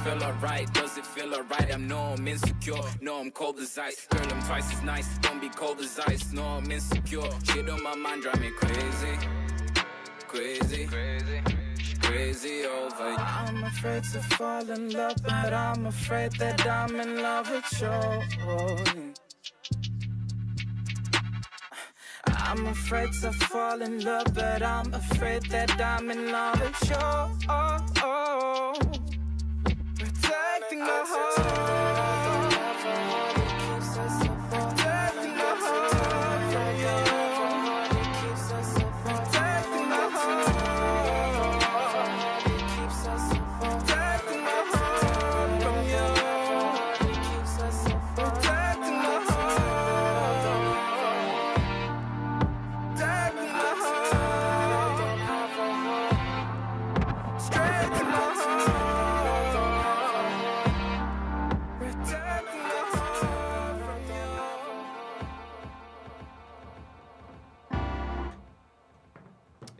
feel alright? Does it feel alright? I know I'm insecure. No, I'm cold as ice. Girl, I'm twice as nice. Don't be cold as ice. No, I'm insecure. Shit on my mind drive me crazy. Crazy over you. I'm afraid to fall in love, but I'm afraid that I'm in love with you. I'm afraid to fall in love, but I'm afraid that I'm in love with you. Protecting the heart. Protecting the heart from you. Protecting the heart. Protecting the heart from you. Protecting the heart.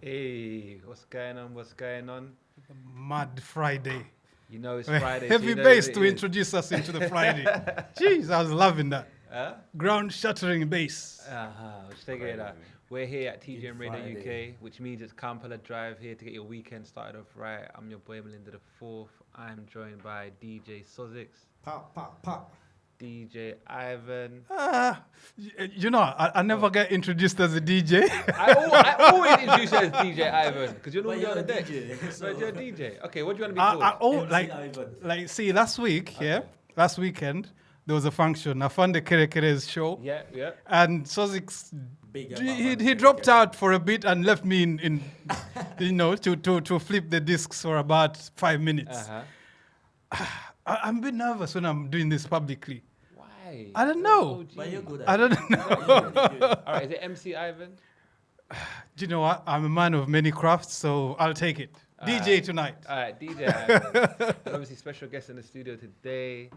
Hey, what's going on? Mad Friday. You know it's Friday. Heavy so you know bass it to is. introduce us into the Friday. Jeez, I was loving that. Huh? Ground shattering bass. Let's take it out. We're here at TGM Radio UK, which means it's Kla Drive here to get your weekend started off right. I'm your boy Melinda the Fourth. I'm joined by DJ Sozix, Pop. DJ Ivan. You know, I never get introduced as a DJ. I always introduce you as DJ Ivan because you're normally on the deck. So But you're a DJ. Okay, what do you want to be called? MC see, last week, last weekend, there was a function. I found the Kerekere's show. Yeah. And Sozix, he dropped out for a bit and left me in to flip the discs for about 5 minutes. I'm a bit nervous when I'm doing this publicly. Why? I don't know. But you're good at I don't know. All right, is it MC Ivan? Do you know what? I'm a man of many crafts, so I'll take it. DJ tonight. All right, DJ Ivan. And obviously, special guest in the studio today.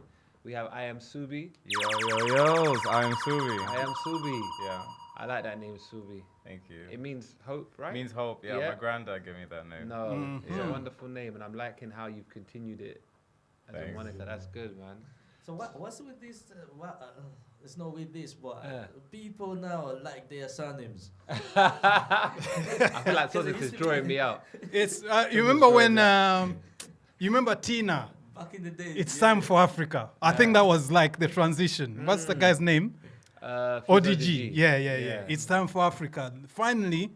We have I Am Subi. Yo, I am Subi. I Am Subi. Yeah, I like that name, Subi. thank you. It means hope, right? It means hope. Yeah, Yeah. my granddad gave me that name. No, it's a wonderful name, and I'm liking how you've continued it as a Thanks. moniker. That's good, man. So what's with this? It's not with this, but people now like their surnames. I feel like Sonic is drawing me out. It's you remember when you remember Tina? Back in the day, It's time for Africa. I think that was like the transition. What's the guy's name? ODG. Yeah. It's time for Africa. Finally,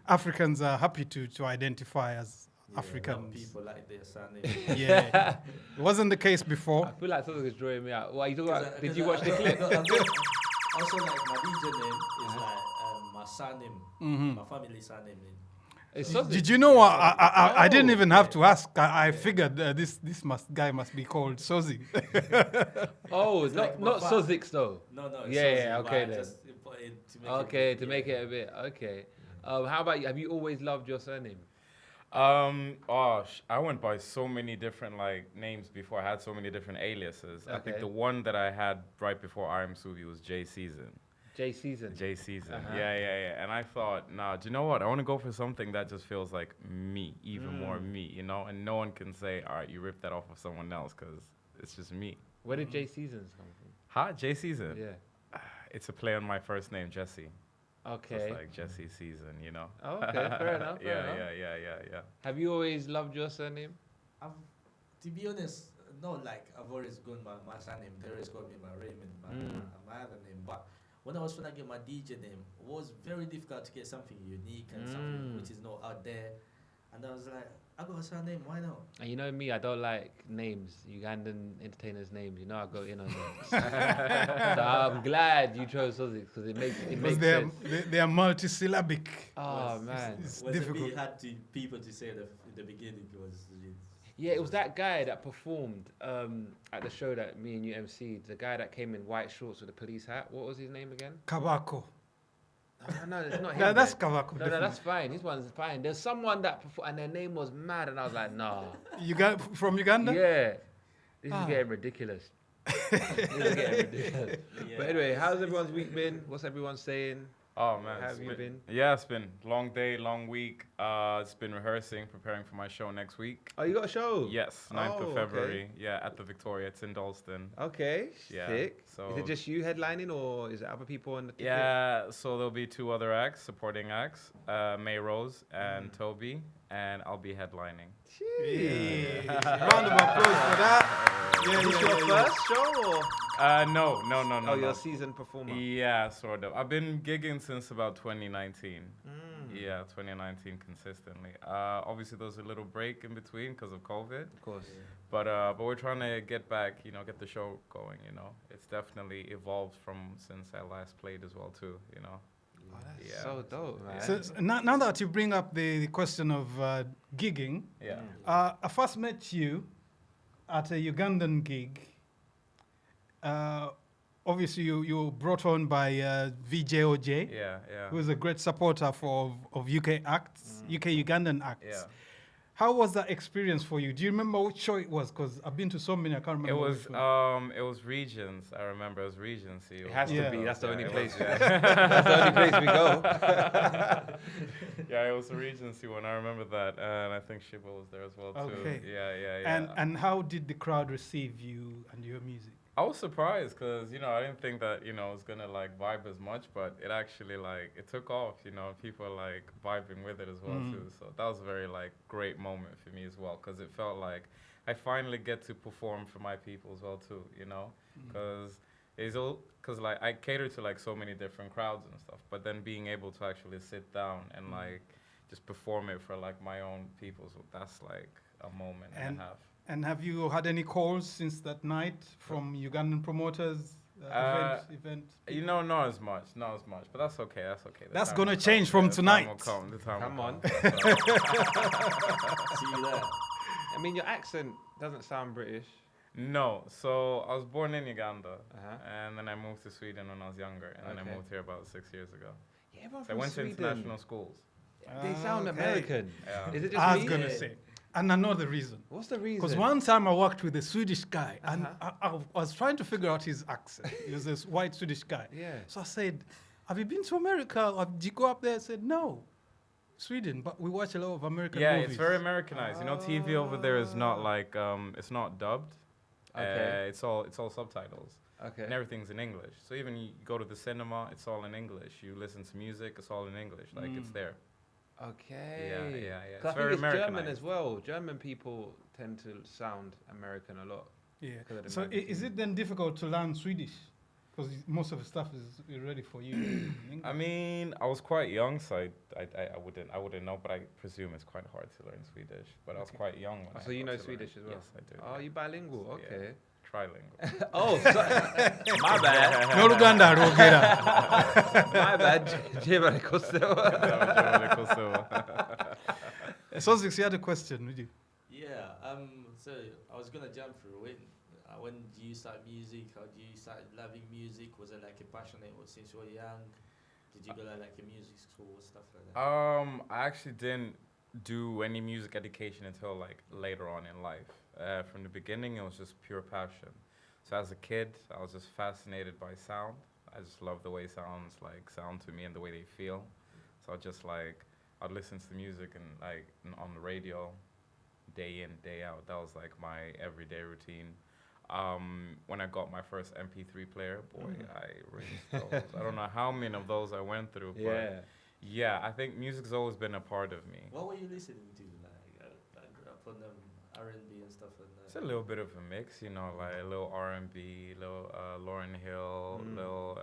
Africans are happy to identify as Africans. People like their surnames. Yeah. It wasn't the case before. I feel like Sonic is drawing me out. What are you talking about? Did you watch the clip? Also, like my DJ name is like my surname, my family surname. It's Sonic. Did you know what? I didn't even have to ask. I figured this guy must be called Sozi. Oh, like not my Sozix though. No. Yeah, Sozi, okay but then. just put it to make Okay, it, to make it a bit okay. How about you? Have you always loved your surname? I went by so many different names before. I had so many different aliases. I think Okay. the one that I had right before I Am Subi was J Season. J Season. J Season. Uh-huh. Yeah. And I thought, do you know what? I want to go for something that just feels like me, even more me, And no one can say, all right, you ripped that off of someone else because it's just me. Where did J Seasons come from? Huh? J Season? Yeah. It's a play on my first name, Jesse. Okay. Just like Jesse Season, Oh, okay, fair enough. Fair enough. Yeah. Have you always loved your surname? To be honest, no, I've always gone my surname. They always call me my Raymond, my other name. But when I was trying to get my DJ name, it was very difficult to get something unique and something which is not out there. And I was like, I got a surname, why not? And you know me, I don't like names, Ugandan entertainers' names. I go in on them. So I'm glad you chose Sozix because it makes Because sense. they are multisyllabic. Oh man. It's Was difficult. a bit hard to people to say in the beginning. Yeah, it was that guy that performed at the show that me and you MC'd. The guy that came in white shorts with a police hat. What was his name again? Kabako. No, it's not him. No, that's man. Kabako. No, that's fine. His one's fine. There's someone that performed, and their name was mad, and I was like, nah. You got from Uganda? Yeah. This is getting ridiculous. This is getting ridiculous. But anyway, how's everyone's week been? What's everyone saying? Oh man, How it's have you been? Yeah, it's been long day, long week. It's been rehearsing, preparing for my show next week. Oh, you got a show? Yes, 9th Oh, of okay. February. Yeah, at the Victoria. It's in Dalston. Okay, Yeah, sick. so- Is it just you headlining, or is it other people on the ticket? Yeah, so there'll be 2 other acts, supporting acts, May Rose and Toby, and I'll be headlining. Jeez. Round of applause for that. Is this your first show, or? No. Oh, you're no. a seasoned performer. Yeah, sort of. I've been gigging since about 2019. Yeah, 2019 consistently. Obviously, there was a little break in between because of COVID. Of course. But we're trying to get back, get the show going, It's definitely evolved from since I last played as well, too, Oh, that's Yeah. so dope, man. So now that you bring up the question of gigging, Yeah. I first met you at a Ugandan gig. Obviously, you were brought on by VJOJ, Yeah. who is a great supporter of UK acts, UK Ugandan acts. Yeah. How was that experience for you? Do you remember which show it was? Because I've been to so many, I can't remember. It was which one. it was Regions. I remember it was Regency. It has Yeah. to be. That's the Yeah, only it place. was, That's the only place we go. Yeah, it was a Regency one. I remember that, and I think Shibbo was there as well too. Okay. Yeah. And how did the crowd receive you and your music? I was surprised because I didn't think that it was gonna like vibe as much, but it actually it took off. People like vibing with it as well too. So that was a very great moment for me as well because it felt like I finally get to perform for my people as well too. Because I cater to so many different crowds and stuff, but then being able to actually sit down and just perform it for my own people, so that's a moment and a half. And have you had any calls since that night from Ugandan promoters? Event? Not as much, but that's okay. The That's time gonna will change come. from The time tonight. will come. The time Come will on. come. See you there. I mean, your accent doesn't sound British. No, so I was born in Uganda, Uh-huh. and then I moved to Sweden when I was younger, and then I Okay. moved here about 6 years ago. Yeah, everyone So I from went to Sweden. international schools. They sound Okay. American. Yeah. Is it just I was me? gonna say, and I know the reason. What's the reason? Because one time I worked with a Swedish guy, and Uh-huh. I was trying to figure out his accent. He was this white Swedish guy. Yeah. So I said, "Have you been to America? Or did you go up there?" I said, "No, Sweden, but we watch a lot of American Yeah, movies." it's very Americanized. TV over there is not it's not dubbed. Okay. It's all subtitles. Okay. And everything's in English. So even you go to the cinema, it's all in English. You listen to music, it's all in English. It's there. Okay. Yeah. 'Cause It's I very think it's German Americanized. as well. German people tend to sound American a lot. Yeah. Because of the So American is it then difficult to learn Swedish? Because most of the stuff is ready for you. in English. I mean, I was quite young, so I wouldn't know, but I presume it's quite hard to learn Swedish. But I was quite young when Oh, I so you got know to Swedish learn. as well? Yes, I do. Oh, you bilingual? Yeah. Okay. Trilingual. Oh, my bad. No Uganda, Rogera. My bad. Jebale Costello. Sosix, you had a question, would you? Yeah. So I was gonna jump through it. When did you start music? How did you start loving music? Was it a passion since you were young? Did you go to a music school or stuff like that? I actually didn't do any music education until later on in life. From the beginning, it was just pure passion. So as a kid, I was just fascinated by sound. I just love the way sounds sound to me and the way they feel. So I'd listen to music and on the radio, day in, day out. That was my everyday routine. When I got my first MP3 player, boy, I rinsed those. I don't know how many of those I went through, but yeah, I think music's always been a part of me. What were you listening to? I grew up on R&B and stuff like that. It's a little bit of a mix, a little R&B, little Lauryn Hill, little.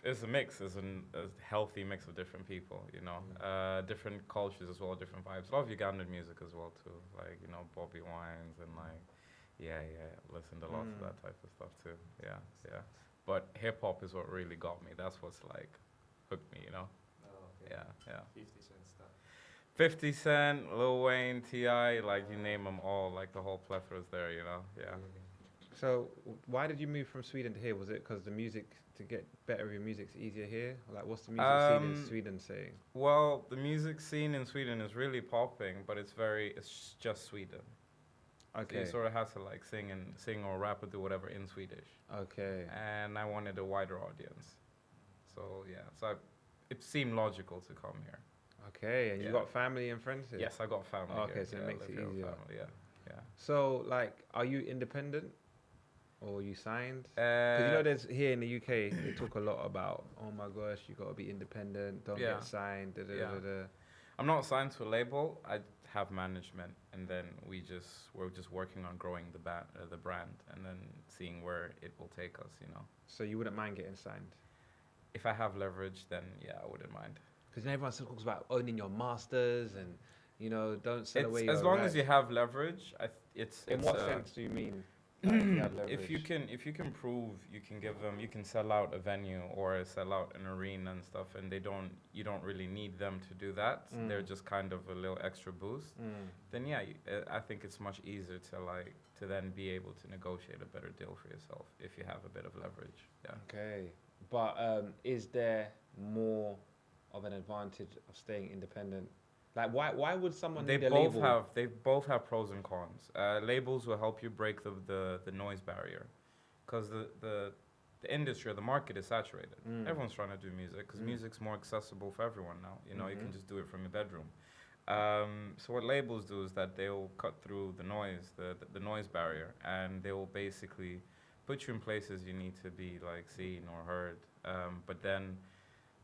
It's a mix. It's a healthy mix of different people, different cultures as well, different vibes. A lot of Ugandan music as well too, Bobby Wines and listened a lot to that type of stuff too. Yeah. But hip hop is what really got me. That's what's hooked me, Oh, okay. Yeah. 50 Cent stuff. 50 Cent, Lil Wayne, T.I., you name them all, the whole plethora's there, yeah. So why did you move from Sweden to here? Was it because the music, to get better with your music's easier here? What's the music scene in Sweden saying? Well, the music scene in Sweden is really popping, but it's just Sweden. Okay. So you sort of have to sing or rap or do whatever in Swedish. Okay. And I wanted a wider audience. So yeah, it seemed logical to come here. Okay, and you Yeah. got family and friends here? Yes, I got family. Okay, here. so it Yeah, I makes live it here with easier. family, yeah. So, like, are you independent or are you signed? Because you know, there's here in the UK, they talk a lot about, oh my gosh, you got to be independent, don't Yeah. get signed. Da, da, Yeah. da, da. I'm not signed to a label. I have management, and then we're just working on growing the brand, and then seeing where it will take us. You know, So you wouldn't mind getting signed? if I have leverage, then yeah, I wouldn't mind. Because everyone still talks about owning your masters and, you know, don't sell away As your long as rights. you have leverage, it's In what sense do you mean? Like, you have if you can prove you can sell out a venue or sell out an arena and stuff, and you don't really need them to do that. They're just kind of a little extra boost. Then yeah, I think it's much easier to then be able to negotiate a better deal for yourself if you have a bit of leverage. Yeah. Okay, but is there more of an advantage of staying independent? Like, why would someone need a label? They both have pros and cons. Labels will help you break the noise barrier, because the industry or the market is saturated. Everyone's trying to do music because music's more accessible for everyone now. You know, you can just do it from your bedroom. So what labels do is that they'll cut through the noise, the noise barrier, and they will basically put you in places you need to be like seen or heard. But then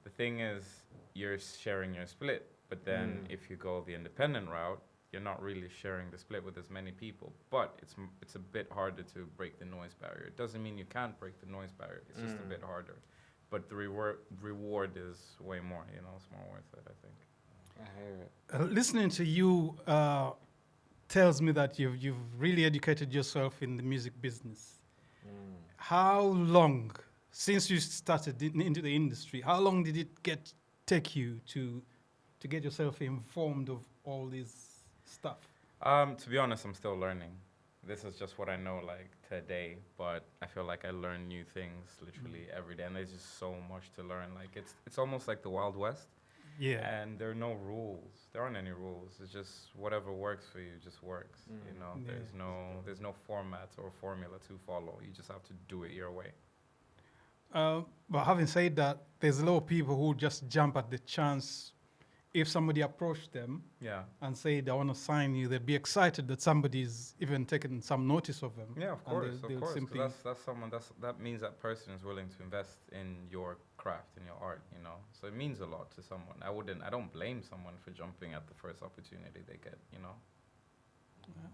the thing is, you're sharing your split. But then if you go the independent route, you're not really sharing the split with as many people. But it's a bit harder to break the noise barrier. It doesn't mean you can't break the noise barrier. It's just a bit harder. But the reward is way more. You know, it's more worth it, I think. I hear it. Listening to you tells me that you've really educated yourself in the music business. How long, since you started into the industry, how long did it take you to get yourself informed of all this stuff? To be honest, I'm still learning. This is just what I know like today, but I feel like I learn new things literally every day, and there's just so much to learn. Like it's almost like the Wild West. Yeah. And there are no rules. There aren't any rules. It's just whatever works for you just works. You know, Yeah. there's no format or formula to follow. You just have to do it your way. But having said that, there's a lot of people who just jump at the chance. If somebody approached them Yeah. and say they want to sign you, they'd be excited that somebody's even taken some notice of them. Yeah, of And course, they'll of course. 'Cause simply that means that person is willing to invest in your craft, in your art, you know. So it means a lot to someone. I don't blame someone for jumping at the first opportunity they get, you know.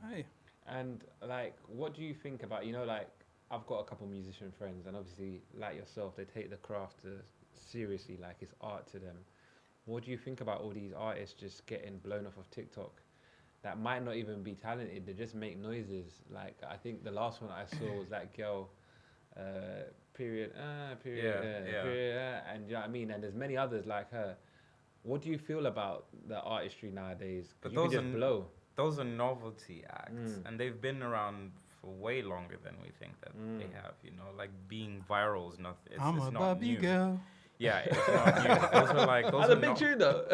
Aye. And like, what do you think about, you know, like, I've got a couple musician friends, and obviously, like yourself, they take the craft seriously, like it's art to them. What do you think about all these artists just getting blown off of TikTok that might not even be talented? They just make noises. Like, I think the last one I saw was that girl, period, and you know what I mean? And there's many others like her. What do you feel about the artistry nowadays? But You can just blow. Those are novelty acts, and they've been around for way longer than we think that they have, you know. Like, being viral is not, it's I'm a not Barbie new. girl. Yeah, it's not new. Those are like, That's a big tune though.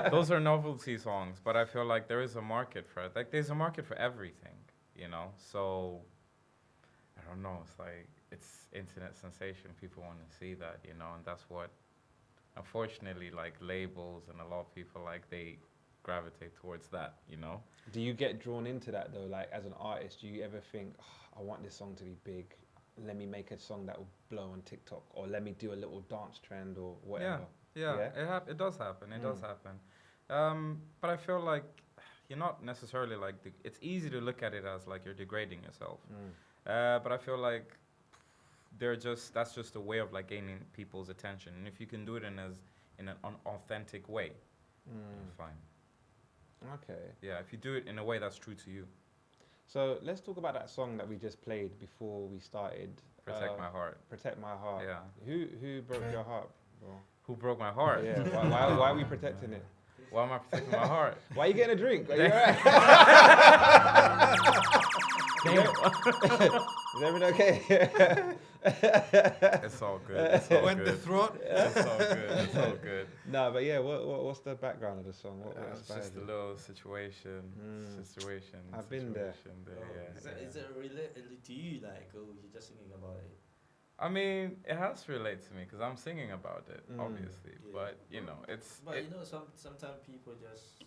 those are novelty songs, but I feel like there is a market for it. Like, there's a market for everything, you know. So I don't know. It's like, it's internet sensation. People want to see that, you know, and that's what, unfortunately, like labels and a lot of people, like, they gravitate towards that, you know. Do you get drawn into that though? Like, as an artist, do you ever think, oh, I want this song to be big? Let me make a song that will blow on TikTok, or let me do a little dance trend or whatever. Yeah. It does happen. It does happen. But I feel like you're not necessarily like, it's easy to look at it as like you're degrading yourself. But I feel like that's just a way of like gaining people's attention. And if you can do it in an authentic way, fine. Okay. Yeah, if you do it in a way that's true to you. So let's talk about that song that we just played before we started. Protect My Heart. Protect My Heart. Yeah. Who broke your heart, bro? Who broke my heart? Yeah. Why are we protecting it? Why am I protecting my heart? Why are you getting a drink? Are you alright? Is everything okay? It's all good. It's all Wet the good. throat. It's all good. It's all good. No, but yeah, what's the background of the song? What It's inspired just a you? little situation. I've been there. Yeah. Is it related to you, like, or you're just thinking about it? I mean, it has to relate to me because I'm singing about it, obviously. Yeah. But you know, But sometimes people just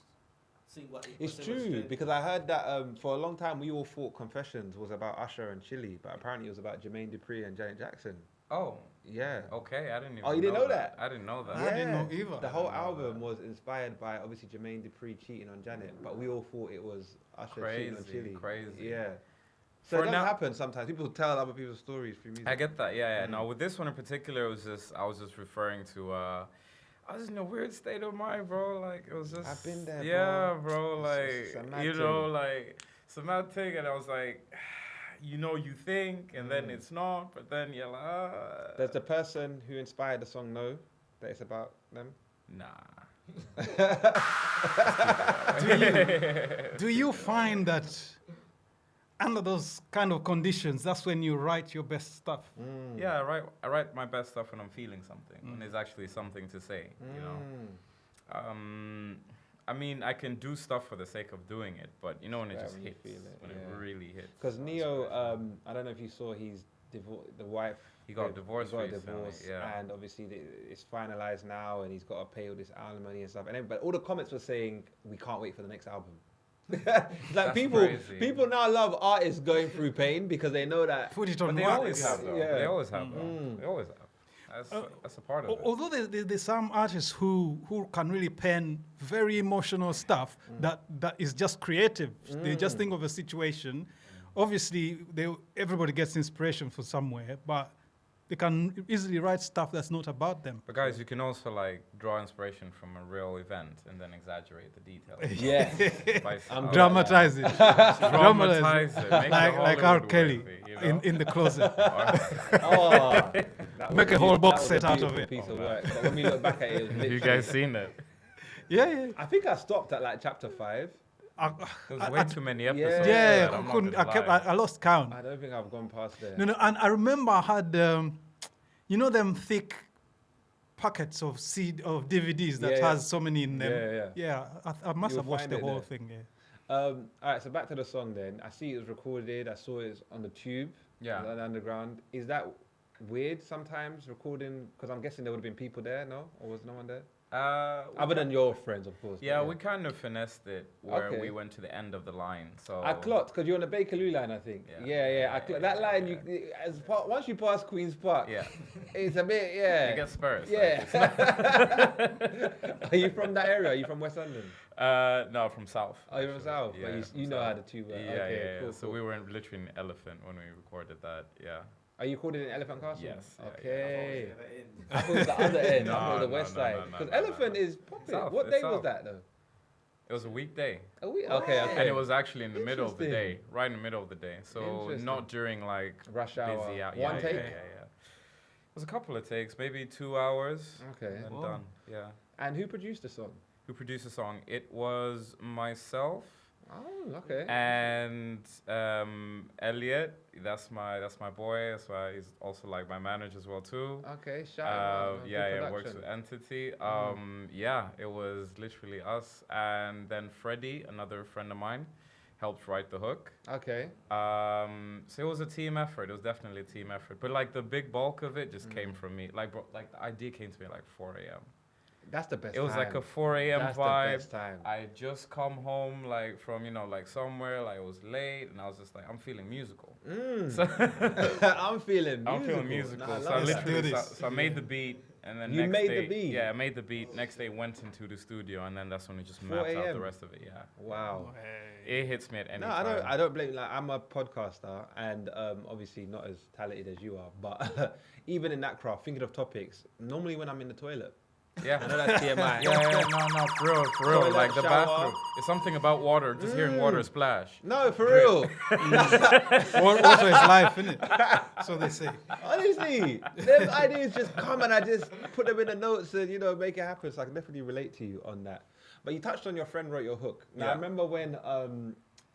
sing what It's what they was true feeling. because I heard that for a long time we all thought Confessions was about Usher and Chili, but apparently it was about Jermaine Dupri and Janet Jackson. Oh, Yeah. okay. I didn't even. Oh, you didn't know that? I didn't know that. I didn't know either. The whole I didn't know album that. was inspired by obviously Jermaine Dupri cheating on Janet, but we all thought it was Usher cheating on Crazy, Chili. crazy. Yeah. So For it does now- happen sometimes. People tell other people's stories through music. I get that. Yeah. No, with this one in particular, I was just referring to. I was in a weird state of mind, bro. Like it was just. I've been there, Yeah, bro. bro. It's a Like mad you know, thing. like it's a mad thing, and I was like, you know, you think, and then it's not, but then you're like, Does the person who inspired the song know that it's about them? nah. Do you find that under those kind of conditions, that's when you write your best stuff? Yeah, I write my best stuff when I'm feeling something, when there's actually something to say, you know. I mean, I can do stuff for the sake of doing it, but you know when it Right, just when you hits, feel it, when yeah. it really hits. Because Neo, I don't know if you saw the wife. He got divorced He got recently, divorced, yeah. and obviously it's finalized now, and he's got to pay all this alimony and stuff. But all the comments were saying we can't wait for the next album. Like That's people crazy. now love artists going through pain because they know that. Put it But on they wax. always have, though. Yeah. They always have, though. They always have. That's a part of it. Although there's some artists who can really pen very emotional stuff that is just creative. They just think of a situation. Obviously, everybody gets inspiration from somewhere, but they can easily write stuff that's not about them. But guys, you can also like draw inspiration from a real event and then exaggerate the details. Yeah, I'm Dramatize it. Dramatize it. Make it like R. Hollywood Kelly worthy, you know? in the closet. oh, that Make was a whole box that was set out of beautiful it. Piece of work. But when we look back at it, it was Have you literally- guys seen it? Yeah. I think I stopped at like chapter 5. There's way too many episodes. Yeah, for that, I'm not gonna lie. I lost count. I don't think I've gone past there. No, and I remember I had, them thick packets of DVDs that Yeah. has so many in them. Yeah. I must You'll have watched find the it whole there. thing. Yeah. All right, so back to the song then. I see it was recorded. I saw it on the tube. Yeah. On the underground. Is that weird sometimes recording? Because I'm guessing there would have been people there, no? Or was no one there? Other than your friends, of course. but Yeah, we kind of finessed it where Okay. we went to the end of the line. So I clocked because you're on the Bakerloo line, I think. Yeah. That line, once you pass Queen's Park, Yeah. it's a bit, yeah. You get spurs. Yeah. Are you from that area? Are you from West London? No, from South. Oh, you're from actually. South. Yeah, But from you know South. how the tube works. Yeah, Okay, yeah. cool, So cool. we were literally in Elephant when we recorded that. Yeah. Are you recorded in Elephant Castle? Yes, yeah, Okay. Yeah. I thought it was the other end. I No, thought the no, west no, side. no, no, Because no, no, Elephant no. is popping. South, What it's day was south. that though? It was a weekday. A week. Okay. And it was actually in the middle of the day, Interesting. right in the middle of the day. So Interesting. not during like Rush hour. busy hour. One yeah, take? Yeah. It was a couple of takes, maybe 2 hours. Okay. And then Wow. done. Yeah. And who produced the song? Who produced the song? It was myself Oh, okay. and Elliot. That's my boy. That's why he's also like my manager as well too. Okay. Shout out. Good Yeah, works production. with Entity. Yeah, it was literally us, and then Freddie, another friend of mine, helped write the hook. Okay. So it was a team effort. It was definitely a team effort. But like the big bulk of it just came from me. Like, bro, like the idea came to me at like 4 a.m. That's the best. It was time. like a 4 a.m. That's vibe. the best time. I had just come home like from like somewhere, like it was late, and I was just like, I'm feeling musical. So I'm feeling musical. I'm feeling musical. Nah, I So I love that. literally, Do so, this. so I made the beat, and then You next made day, the beat? Yeah, I made the beat. Next day, went into the studio, and then that's when we just 4 mapped out a.m.. the rest of it. Yeah, Wow. it hits me at any No, time. I don't blame. Like, I'm a podcaster, and obviously not as talented as you are. But even in that craft, thinking of topics, normally when I'm in the toilet, I Yeah. know that's TMI. No, for real, Toilet, like the shower. bathroom. It's something about water, just hearing water splash. No, for real. Water is life, isn't it? So they say. Honestly, them ideas just come and I just put them in the notes and make it happen. So I can definitely relate to you on that. But you touched on your friend wrote your hook. Now I Yeah. remember when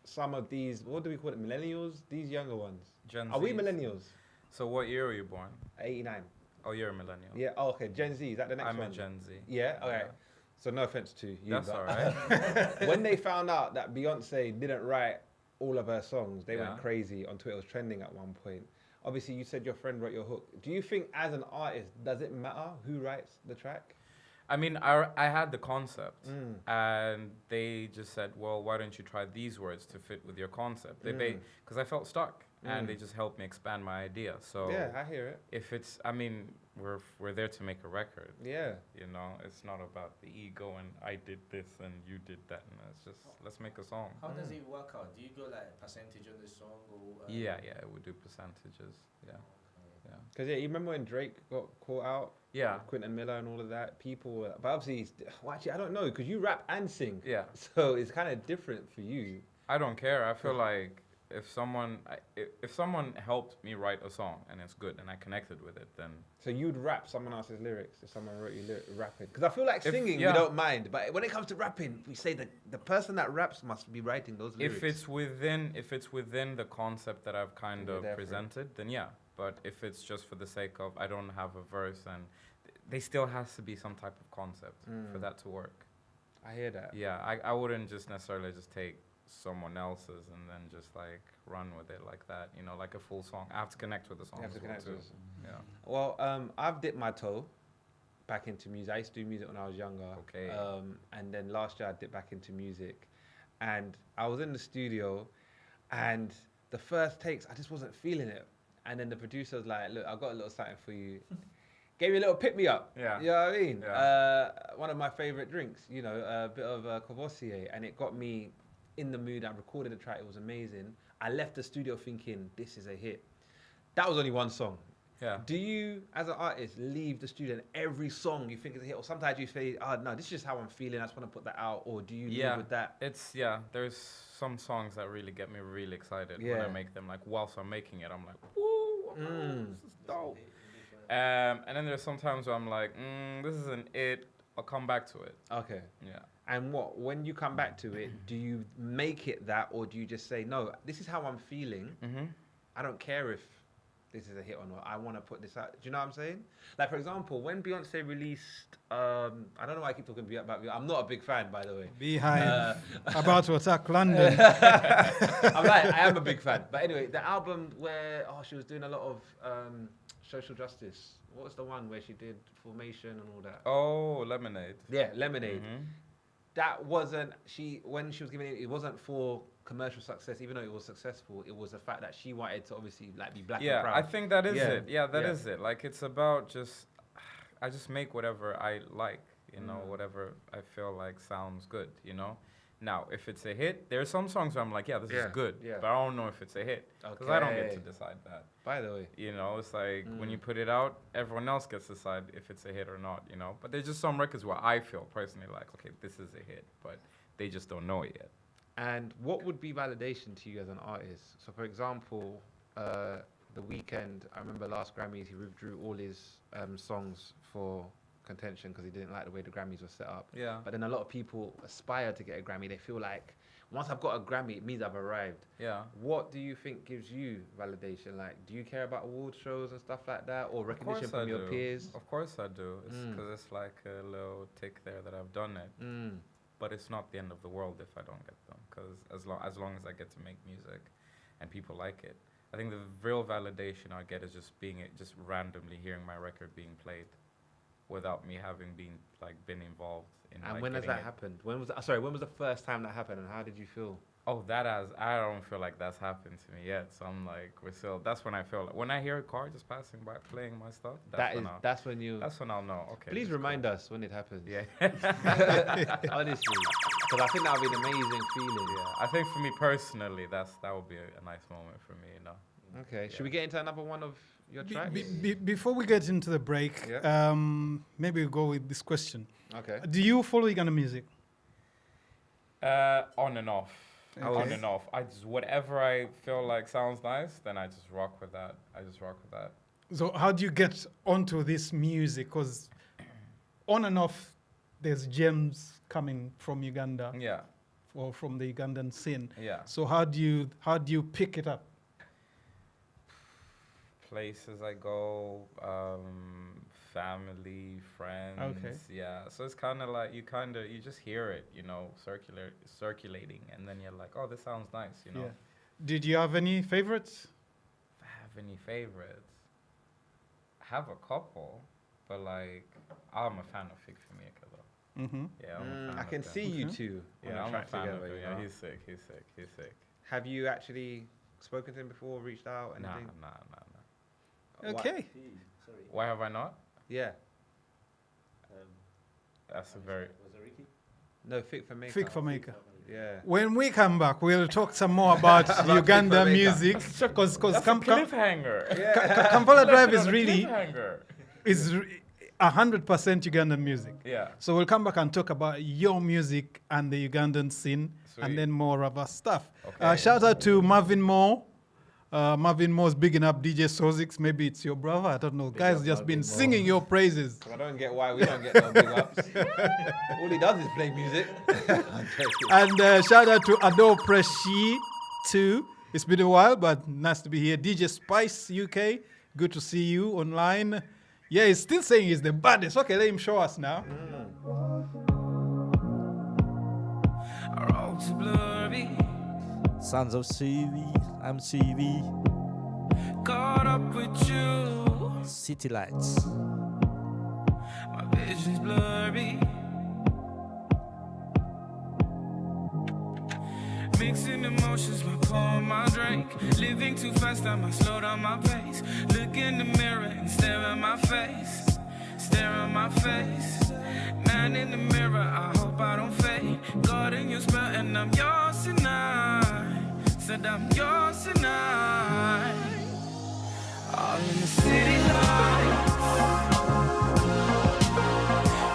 some of these, what do we call it, millennials? These younger ones. Gen Are we Zs. millennials? So what year were you born? 89. Oh, you're a millennial. Yeah. Oh, okay. Gen Z. Is that the next I'm one? a Gen Z. Yeah. Okay. Yeah. So no offense to you. That's but all right. when they found out that Beyonce didn't write all of her songs, they Yeah. went crazy on Twitter. It was trending at one point. obviously you said your friend wrote your hook. Do you think as an artist, does it matter who writes the track? I mean, I had the concept, and they just said, well, why don't you try these words to fit with your concept? Because I felt stuck, and they just helped me expand my idea. So Yeah, I hear it. if it's, I mean, we're there to make a record. Yeah. You know, it's not about the ego and I did this and you did that, and it's just let's make a song. How does it work out? Do you go like percentage on the song or? Yeah, we do percentages. Yeah, yeah. Because you remember when Drake got caught out? Yeah. With Quentin Miller and all of that? People were, but obviously, well, actually, I don't know, because you rap and sing. Yeah. So it's kind of different for you. I don't care. I feel like if someone helped me write a song and it's good and I connected with it, then So you'd rap someone else's lyrics if someone wrote you rapping? Because I feel like If- singing, yeah. we don't mind. But when it comes to rapping, we say that the person that raps must be writing those lyrics. if it's within the concept that I've kind You're of there for it. presented, then yeah. But if it's just for the sake of I don't have a verse and they still has to be some type of concept for that to work. I hear that. Yeah, I wouldn't just necessarily just take someone else's and then just like run with it like that, you know, like a full song. I have to connect with the song You have to as well connect too. with it. Yeah. Well, I've dipped my toe back into music. I used to do music when I was younger. Okay. And then last year I dipped back into music. And I was in the studio and the first takes, I just wasn't feeling it. And then the producer was like, look, I've got a little something for you. Gave me a little pick-me-up. Yeah. You know what I mean? Yeah. One of my favourite drinks, you know, a bit of Courvoisier. And it got me in the mood. I recorded the track. It was amazing. I left the studio thinking, this is a hit. That was only one song. Yeah. Do you, as an artist, leave the studio and every song you think is a hit? Or sometimes you say, oh, no, this is just how I'm feeling. I just want to put that out. Or do you live with that? There's some songs that really get me really excited when Yeah. I make them. Like whilst I'm making it, I'm like, woo, this is dope. And then there's sometimes where I'm like, this isn't it. I'll come back to it. Okay. Yeah. And when you come back to it, do you make it that, or do you just say, no, this is how I'm feeling. I don't care if this is a hit or not. I want to put this out. Do you know what I'm saying? Like, for example, when Beyonce released, I don't know why I keep talking about Beyonce. I'm not a big fan, by the way. Beehive about to attack London. I am a big fan. But anyway, the album where she was doing a lot of social justice. What was the one where she did Formation and all that? Oh, Lemonade. Yeah, Lemonade. That wasn't when she was giving it. It wasn't for commercial success, even though it was successful. It was the fact that she wanted to obviously like be black and Yeah, proud. I think that is Yeah. it. Yeah, that is Yeah. it. Like it's about I just make whatever I like, you know, whatever I feel like sounds good, you know. Now, if it's a hit, there are some songs where I'm like, yeah, this is good, yeah. but I don't know if it's a hit because I don't get to decide that. By the way, You know, it's like when you put it out, everyone else gets to decide if it's a hit or not, you know. But there's just some records where I feel personally like, okay, this is a hit, but they just don't know it yet. and what would be validation to you as an artist? So, for example, The Weeknd. I remember last Grammys, he withdrew all his songs for contention because he didn't like the way the Grammys were set up. Yeah. But then a lot of people aspire to get a Grammy. They feel like once I've got a Grammy, it means I've arrived. Yeah. What do you think gives you validation? Like, do you care about award shows and stuff like that, or recognition Of course from I your do. peers? Of course I do. It's because it's like a little tick there that I've done it. But it's not the end of the world if I don't get them. Because as long as I get to make music and people like it, I think the real validation I get is just randomly hearing my record being played, without me having been involved in. And like, when has getting that it. happened? When was the first time that happened, and how did you feel? Oh, I don't feel like that's happened to me yet. So I'm like, that's when I feel like when I hear a car just passing by playing my stuff. That's when I'll know. Okay. Please this is remind us when it happens. Yeah. Honestly, because I think that would be an amazing feeling. Yeah, I think for me personally, that would be a nice moment for me, you know. Okay, should we get into another one of your tracks? Before we get into the break, Yeah. maybe we'll go with this question. Okay. Do you follow Ugandan music? On and off. Okay. On and off. I just whatever I feel like sounds nice, then I just rock with that. So how do you get onto this music? Because on and off, there's gems coming from Uganda Yeah. or from the Ugandan scene. Yeah. So how do you pick it up? Places I go, family, friends. Okay. Yeah. So it's kind of like you just hear it, you know, circulating, and then you're like, oh, this sounds nice, you know. Yeah. Did you have any favorites? any favorites. I have a couple, but like I'm a fan of Fig Famika though. Mm-hmm. Yeah, I'm a fan I of can them. see you two on Yeah, a I'm a track fan together. of him. You Yeah, know? he's sick. Have you actually spoken to him before, reached out, Nah. anything? Okay. Sorry. Why have I not? Yeah. That's a very. Was it Ricky? No, Fit for Maker. Fit for Maker. Yeah. When we come back, we'll talk some more about Uganda Fit for music. Because That's a cliffhanger. Kampala Drive is That's a really cliffhanger. 100% Ugandan music. Yeah. So we'll come back and talk about your music and the Ugandan scene, Sweet. and then more of our stuff. Okay. Shout out to Marvin Moore. Marvin Moore's bigging up DJ Sozix. Maybe it's your brother. I don't know. Guys up just been Marvin Moore. singing your praises. I don't get why we don't get no big ups. All he does is play music. I'm joking. And shout out to Ado Preshi too. It's been a while, but nice to be here. DJ Spice UK, good to see you online. Yeah, he's still saying he's the baddest. Okay, let him show us now. Road to glory. Sons of CV, I'm CV. Caught up with you. City Lights. My vision's blurry. Mixing emotions, my pour, my drink. Living too fast, I must slow down my pace. Look in the mirror and stare at my face. Stare at my face. Man in the mirror, I hope I don't fade. God in your spell, and I'm yours tonight. Said I'm yours tonight. All in the city lights.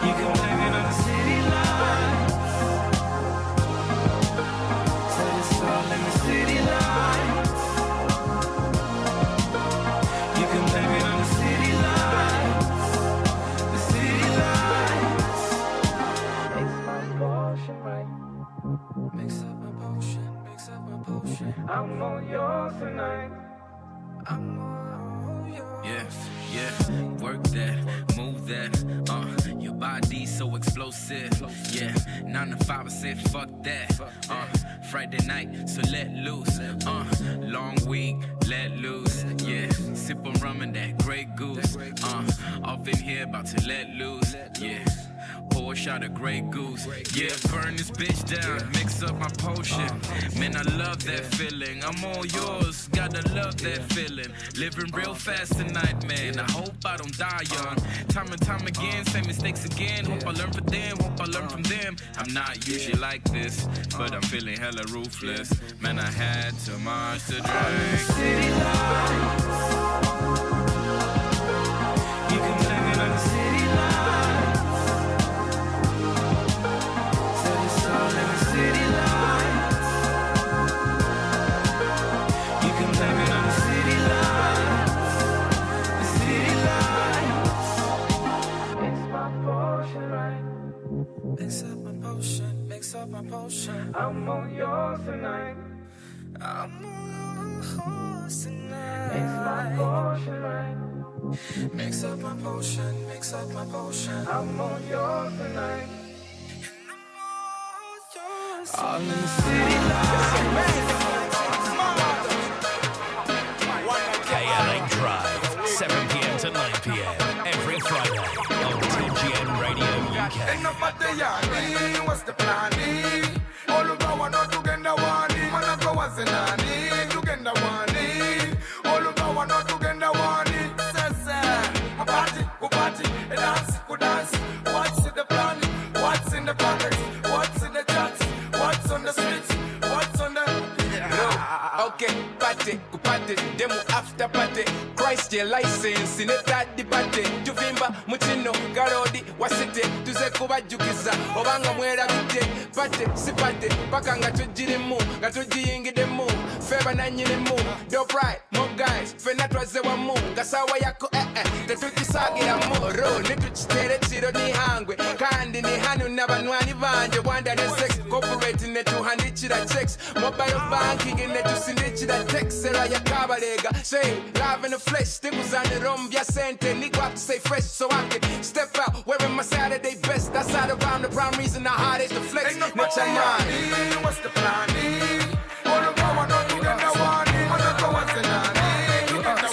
You can blame it on the city lights. Said it's all in the city lights. You can blame it on the city lights. The city lights. Makes my potion right. Mix up my potion, mix up my potion. I'm all yours tonight. I'm all yours. Yeah, work that, move that. Your body so explosive. Yeah, 9 to 5, I said fuck that. Friday night, so let loose. Long week, let loose. Yeah, sip on rum and that Grey Goose. Off in here, about to let loose. Yeah. Pour a shot of Grey Goose. Yeah, burn this bitch down, mix up my potion. Man, I love that feeling. I'm all yours, gotta love that feeling. Living real fast tonight, man. I hope I don't die young. Time and time again, same mistakes again. Hope I learn from them, hope I learn from them. I'm not usually like this, but I'm feeling hella ruthless. Man, I had too much to drink. City lights. You can blame it on the city lights. City lights. You can blame it on the city lights. The city lights. Mix my potion right. Mix up my potion, mix up my potion. I'm all yours tonight. I'm all yours tonight. Mix my potion right. Mix up my potion, mix up my potion. I'm all yours tonight. All in the city lights. Kla Drive, 7 p.m. to 9 p.m. every Friday on TGN Radio UK. What's the plan? All of our not together one. Man of ours in Annie, together one. All of our not together one. A party, a dance. What's in the plan? What's in the pocket? What's in the chance? What's on the streets? What's on the... Okay, party, demo after party. Christ your license in a daddy party. Tuvimba, mutino, garodi, wasite, tuze kuba jukiza, obanga mwera bite, party, si party, paka nga tujirimu, nga tujiyingidemu, feba na nyinimu, dope right, more guys, fena twaze wa mu, gasawa yako tetukisagira moro, netuchitere chiro ni hangwe, kandi ni hanu nabanwani banje, wanda ne sex, corporate ne tuhandikira checks, mobile banking ne tusindikira text, era ya kabalega, say, live in the flesh, things on the rum, ya sente, nigga have to say fresh, so I can step out, wearing my Saturday best, that's how around the prime reason I hard is the flex, not your mind. What's the plan? All of our not together one. Man of ours in Annie, together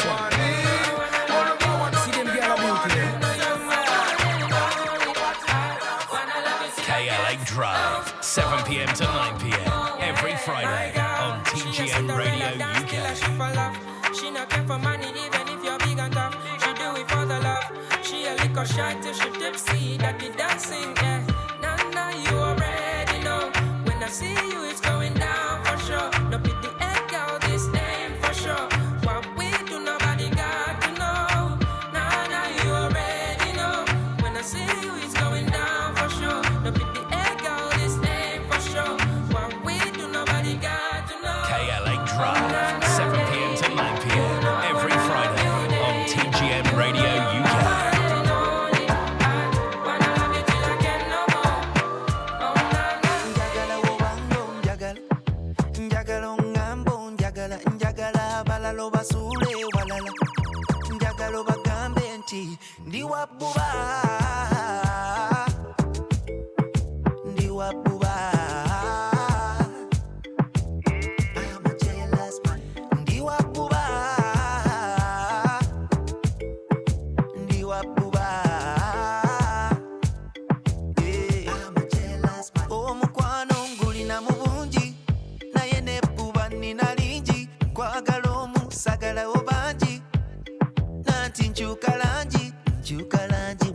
Friday on TGN Radio UK. She not care for money even if you're big and tough. She do it for the love. She a little shy till she tipsy. That be dancing, yeah. Now you already know. When I see you, it's going down for sure. No pity egg girl, this name for sure. What we do, nobody got to know. Now you already know. When I see you, it's going down for sure. No pity egg girl, this name for sure. What we do, nobody got to know. KLA Drive, 7 p.m. to 9 p.m. every Friday on TGN Radio UK.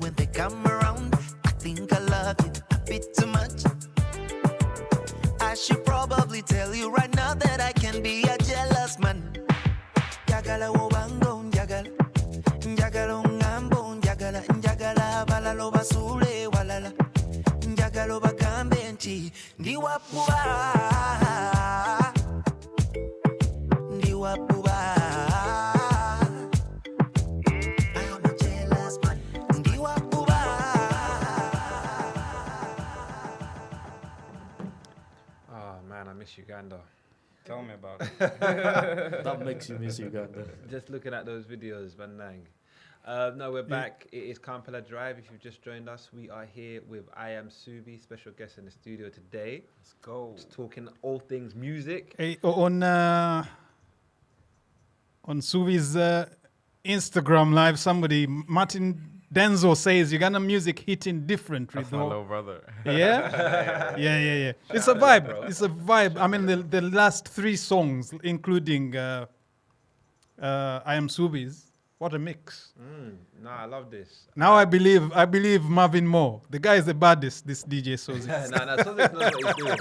When they come around, I think I love you a bit too much. I should probably tell you right now that I can be a jealous man. Njagala wobango njagala, njagala ngambo njagala, njagala balalo basule walala, njagala bagambe nti ndiwapuba, ndiwapuba. Man, I miss Uganda. Tell me about it. That makes you miss Uganda. Just looking at those videos, Bandang. No, we're back. It is Kla Drive. If you've just joined us, we are here with I Am Subi, special guest in the studio today. Let's go. Just talking all things music. Hey, on Suvi's Instagram live, somebody, Martin Denzo, says Ugandan music hitting differently. That's my little brother. Yeah? Yeah. It's a vibe. It's a vibe. I mean, the last 3 songs, including I Am Subi's, what a mix. No, I love this. Now I believe Marvin Moore. The guy is the baddest, this DJ Sozi. no, Sozik knows what he's doing.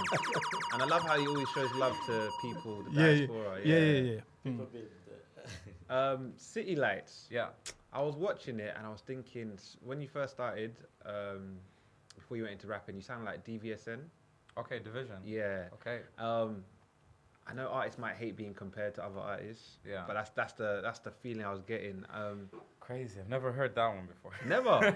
And I love how he always shows love to people, the diaspora. Yeah. City Lights. Yeah. I was watching it and I was thinking, when you first started, before you went into rapping, you sound like DVSN. Okay, Division. Yeah. Okay. I know artists might hate being compared to other artists. Yeah. But that's the feeling I was getting. Crazy. I've never heard that one before. Never.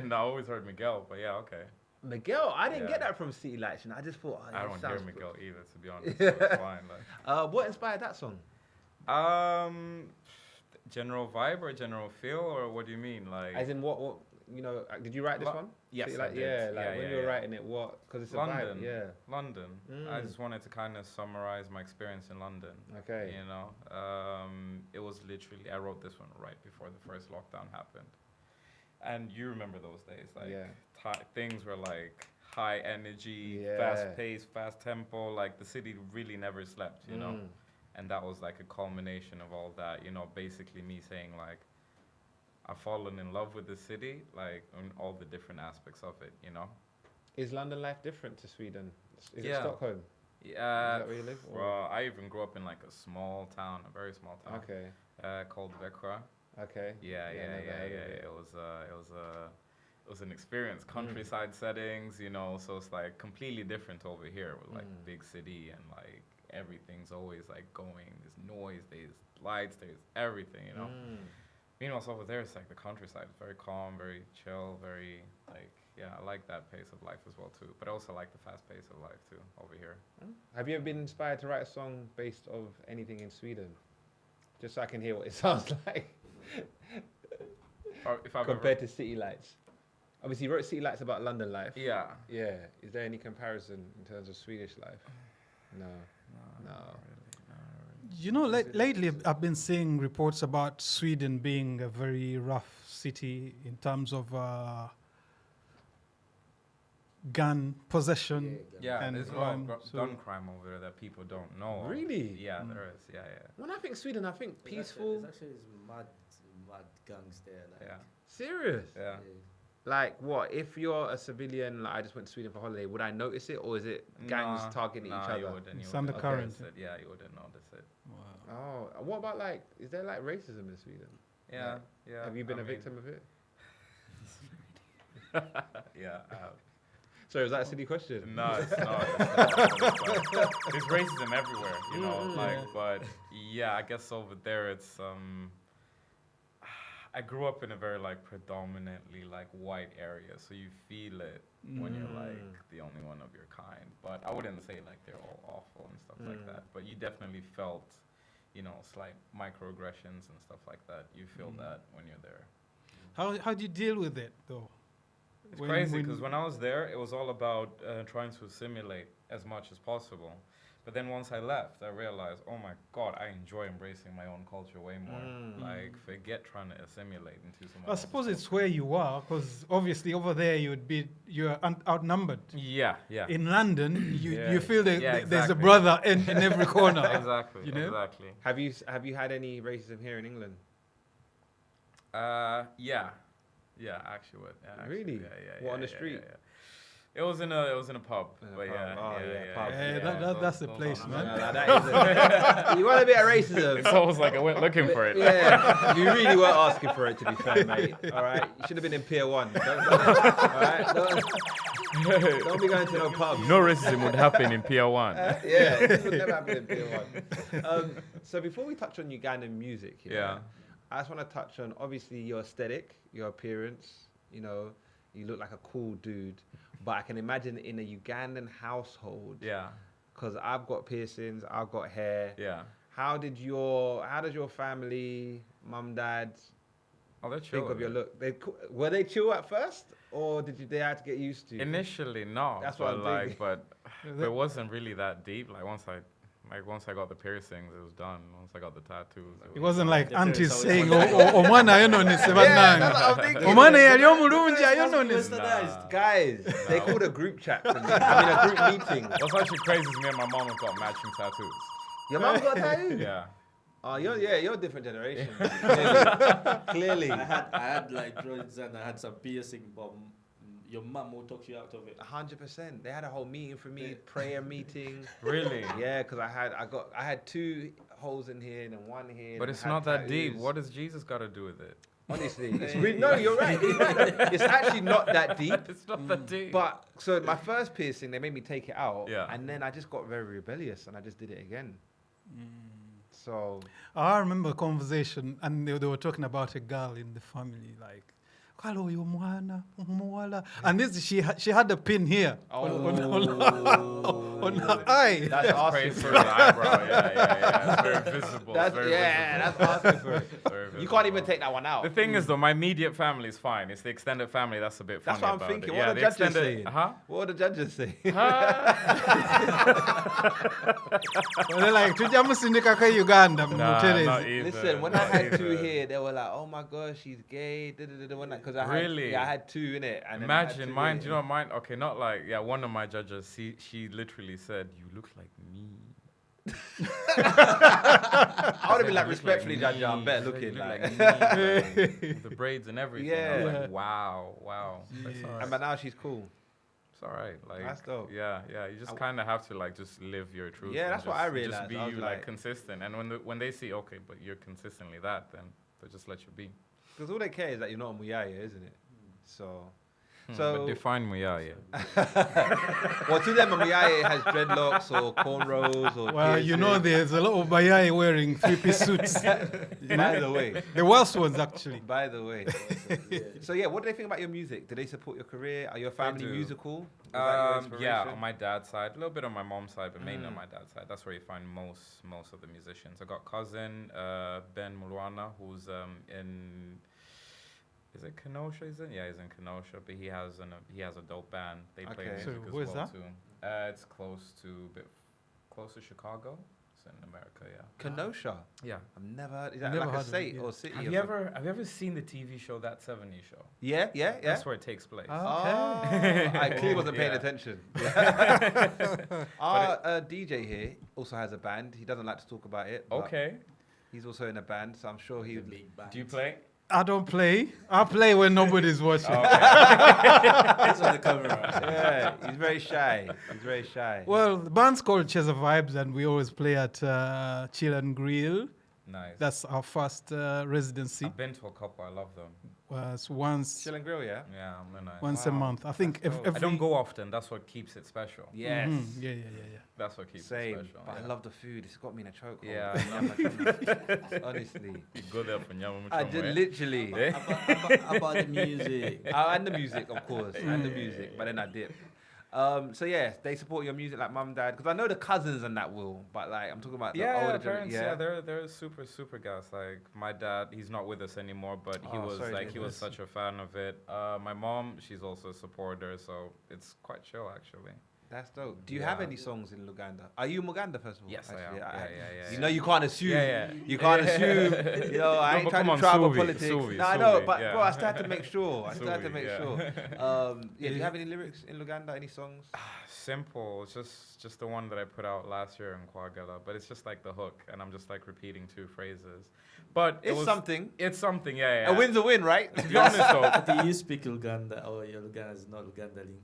No, I always heard Miguel, but yeah, okay. Miguel, I didn't get that from City Lights. I just thought, I don't hear sounds Miguel either, to be honest. So it's fine. Like. what inspired that song? General vibe or general feel, or what do you mean? Like, As in what did you write this one? Yes, City I Lights? did. Yeah, like Yeah, when you were writing it, what? Because it's London. a vibe. Yeah. London. I just wanted to kind of summarize my experience in London. Okay. You know, it was literally, I wrote this one right before the first lockdown happened. And you remember those days, like things were like high energy, fast pace, fast tempo, like the city really never slept, you know? And that was like a culmination of all that, you know, basically me saying like, I've fallen in love with the city, like in all the different aspects of it, you know? Is London life different to Sweden? Is it Yeah. Stockholm? Yeah. Is that where you live? or- Well, I even grew up in like a small town, a very small town. Okay. Called Växjö. Okay. Yeah. It was an experience. Countryside settings, you know, so it's like completely different over here with like big city and like everything's always like going. There's noise, there's lights, there's everything, you know. Meanwhile, over there, it's like the countryside. It's very calm, very chill, very like, yeah, I like that pace of life as well too. But I also like the fast pace of life too over here. Have you ever been inspired to write a song based off anything in Sweden? Just so I can hear what it sounds like. Or if I've compared to City Lights. Obviously, you wrote City Lights about London life. Yeah. Yeah. Is there any comparison in terms of Swedish life? No. You know, lately I've been seeing reports about Sweden being a very rough city in terms of gun possession. Yeah, And there's a lot of so- gun crime over there that people don't know. of. Really? Yeah, there is. Yeah, yeah. When I think Sweden, I think peaceful. There's actually mad gangs there. Like, Yeah. Serious. Yeah. Like what? If you're a civilian, like I just went to Sweden for holiday, would I notice it, or is it gangs targeting each You other? wouldn't. It's You wouldn't undercurrent. notice it. Yeah, you wouldn't notice it. Oh, what about like? Is there like racism in Sweden? Yeah, yeah. Have you been I a mean, victim of it? Yeah, I have. So is that a silly question? No, it's not. It's not. There's racism everywhere, you know. Like, but yeah, I guess over there it's I grew up in a very like predominantly like white area, so you feel it when you're like the only one of your kind. But I wouldn't say like they're all awful and stuff like that. But you definitely felt, you know, slight microaggressions and stuff like that. You feel that when you're there. How do you deal with it though? It's crazy because when I was there, it was all about trying to assimilate as much as possible. But then once I left, I realized, oh my God, I enjoy embracing my own culture way more. Like, forget trying to assimilate into someone I else's suppose it's culture. where you are, because obviously over there you're outnumbered. Yeah, yeah. In London, Yeah. you feel that Yeah, there's a exactly. brother in every corner. Exactly, You know? exactly. Have you had any racism here in England? Yeah. Yeah, actually would. Yeah, actually, Really? Yeah, What, on the yeah, street? Yeah. It was in a pub. In a But pub. yeah, Oh, yeah, pub. Yeah, that's the place, are man. No, that is you want a bit of racism? It's almost like I went looking for it. Yeah, you really were asking for it, to be fair, mate. All right, you should have been in Pier 1. All right, don't be going to no pub. No racism would happen in Pier 1. Yeah, this would never happen in Pier 1. So before we touch on Ugandan music, Yeah. I just want to touch on obviously your aesthetic, your appearance. You know, you look like a cool dude, but I can imagine in a Ugandan household. Yeah, Because I've got piercings, I've got hair. yeah. How does your family, mum, dad, Oh, they're chill think of with your it. look? Were they chill at first, or they had to get used to? Initially, no. That's but what I'm thinking. but it wasn't really that deep. Like once I got the piercings, it was done. Once I got the tattoos, It wasn't like The aunties parents saying, always- omwana ayononese bannange. Omwana yali omulungi ayononese. Nah. Guys, they called a group chat to me. I mean, a group meeting. What's actually crazy is me and my mom have got matching tattoos. Your mum got a tattoo? Yeah. Oh, you're a different generation. Clearly. I had like drawings and I had some piercing, but your mum will talk you out of it. 100%. They had a whole meeting for me, prayer meeting. Really? Yeah, because I had 2 holes in here and then 1 here. But and it's had not that deep. tattoos. What does Jesus got to do with it? Honestly, it's really, no, you're right. It's actually not that deep. It's not that deep. But so my first piercing, they made me take it out, Yeah. and then I just got very rebellious, and I just did it again. So I remember a conversation, and they were talking about a girl in the family, like, "Kalo yo mwana, umuwala." And this she had a pin here on her eye. that's asking Crazy for for the it. eyebrow. Yeah. It's very visible. That's, very yeah, visible. that's asking for it. Very You can't even visible. take that one out. The thing is, though, my immediate family is fine. It's the extended family that's a bit funny. That's what I'm about thinking. It. What Yeah, are the the judges extended. saying? Huh? What are the judges saying? They're like, tujamusindika ka Uganda Nah, mumuterezi." not either. Listen, when I not had 2 either. here, they were like, "Oh my gosh, she's gay." Because I had, Really? yeah, I had 2 in it. And then I had Imagine 2 mine. in Do it. you know mine? Okay, not like one of my judges. She literally said, "You look like me." I would have been like, "You look respectfully, me." Judge, I'm better She said, looking "You look like. me," like, with the braids and everything. I was Yeah. like, wow. That's all And right. but now she's cool. It's all right. Like That's dope. Yeah. You just kind of have to like just live your truth. Yeah, and that's what just- I realized. Just be I was you, like- consistent. And when they see, okay, but you're consistently that, then they'll just let you be. Because all they care is that you're not a muyaya, isn't it? So, But define me, yeah. well, to them, a muyaya has dreadlocks or cornrows or. Well, you know, there's a lot of Bayai wearing 3-piece suits. By the way, The worst ones, actually. by the way. So yeah, what do they think about your music? Do they support your career? Are your family do. musical? Was that your Yeah, inspiration? on my dad's side, a little bit on my mom's side, but mainly on my dad's side. That's where you find most of the musicians. I got cousin Ben Mulwana, who's in. Is it Kenosha? He's in Kenosha, but he has a dope band. They play Okay. music So as where's well that? too. It's close to Chicago, in America. Yeah. Kenosha. Yeah. I've never heard. Is that Never like heard a of it, state yeah. or city? Have or you something? ever seen the TV show That 70s Show? Yeah, yeah, yeah. That's where it takes place. Oh, I clearly wasn't paying Yeah. attention. Our DJ here also has a band. He doesn't like to talk about it. But Okay. he's also in a band, so I'm sure The he. big band. Do you play? I don't play. I play when nobody's watching. It's on the camera. Yeah, he's very shy. He's very shy. Well, the band's called Chesa Vibes, and we always play at Chill and Grill. Nice. That's our first residency. I've been to a couple. I love them. It's once Chill and grill, yeah. Yeah, I'm nice. once a month. I think That's dope. every I don't go often. That's what keeps it special. Yes. Yeah. That's what keeps Same. it special. But yeah. I love the food. It's got me in a chokehold. Yeah. Honestly, You go there for nyama I muchomo, did eh? literally. About the music. And the music, of course, and the music. But then I dip. So yeah, they support your music like mum, dad. Because I know the cousins and that will, but like I'm talking about the Yeah, older parents. generation. Yeah, they're super guys. Like my dad, he's not with us anymore, but he Oh, was sorry to like he hear was this. such a fan of it. My mom, she's also a supporter, so it's quite chill actually. That's dope. Do you have Yeah. any songs in Luganda? Are you Muganda first of all? Yes, I am. Actually, Yeah. You know you can't assume. Yeah. You can't assume. You know, I No, ain't but trying come to on, tribal Suvi, politics. Suvi, No, I know, Suvi, but yeah. bro, I still had to make sure. Suvi, Yeah, do you have any lyrics in Luganda? Any songs? Simple. It's just the one that I put out last year in Kwagala, but it's just like the hook, and I'm just like repeating 2 phrases. But It's something. It's something. Yeah. A win's a win, right? To be honest though, Do you speak Uganda or your Uganda is not Uganda link?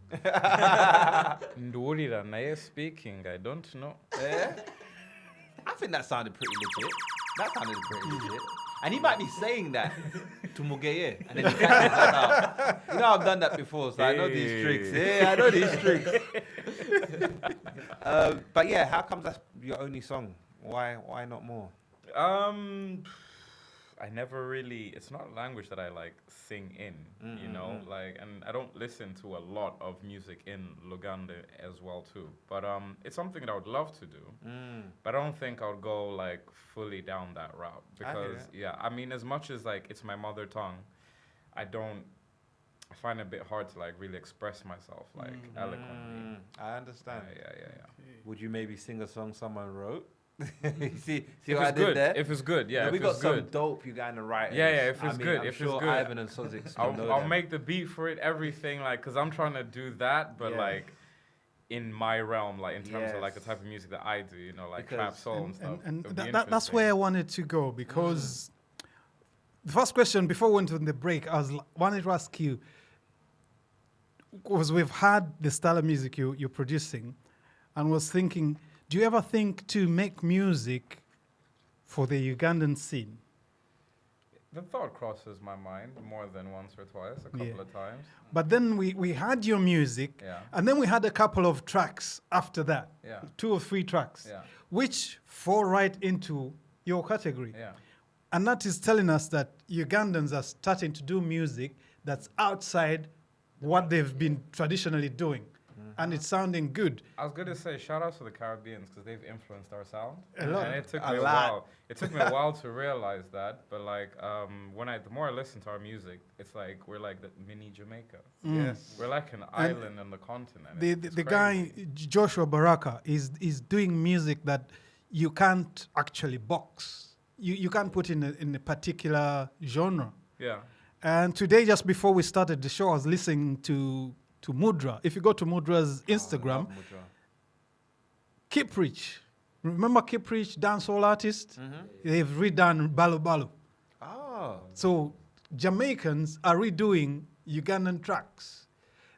Ndurira naye speaking, I don't know. Yeah. I think that sounded pretty legit. That sounded pretty legit. And he might be saying that to Mugeye, and then he catches that out. You know, I've done that before, so I know these tricks. Yeah, I know these tricks. But yeah, how come that's your only song? Why not more? I never really. It's not a language that I like sing in, you know. Like, and I don't listen to a lot of music in Luganda as well too. But it's something that I would love to do. But I don't think I would go like fully down that route because I mean, as much as like it's my mother tongue, I find it a bit hard to like really express myself like eloquently. I understand. Yeah. Would you maybe sing a song someone wrote? see If what I it's did good, there? if it's good, yeah. we if got it's some good. dope Ugandan writers. Yeah, if it's I mean, good, I'm if it's sure good. Ivan and Sozix will know I'll them. make the beat for it, everything, like, because I'm trying to do that, but, Yeah. like, in my realm, like, in terms of, like, the Yes. type of music that I do, you know, like, Because- trap soul and stuff. And It'd be that's where I interesting. wanted to go because the first question before we went on the break, I wanted to ask you, because we've had the style of music you're producing, and was thinking, do you ever think to make music for the Ugandan scene? The thought crosses my mind more than once or twice, a couple of times. But then we had your music, Yeah. and then we had a couple of tracks after that, Yeah. 2 or 3 tracks, Yeah. which fall right into your category. Yeah. And that is telling us that Ugandans are starting to do music that's outside what they've been traditionally doing. And it's sounding good. I was going to say, shout out to the Caribbeans because they've influenced our sound. A lot. And it took A me a lot. while. It took me a while to realize that. But, like, the more I listen to our music, it's like we're like the mini Jamaica. Yes. We're like an island on the continent. The It's guy, crazy. Joshua Baraka, is doing music that you can't actually box. You can't put in a particular genre. Yeah. And today, just before we started the show, I was listening to Mudra. If you go to Mudra's Instagram, Keep Rich. Remember Keep Rich, dancehall artist? They've redone Balu Balu. Oh. So Jamaicans are redoing Ugandan tracks.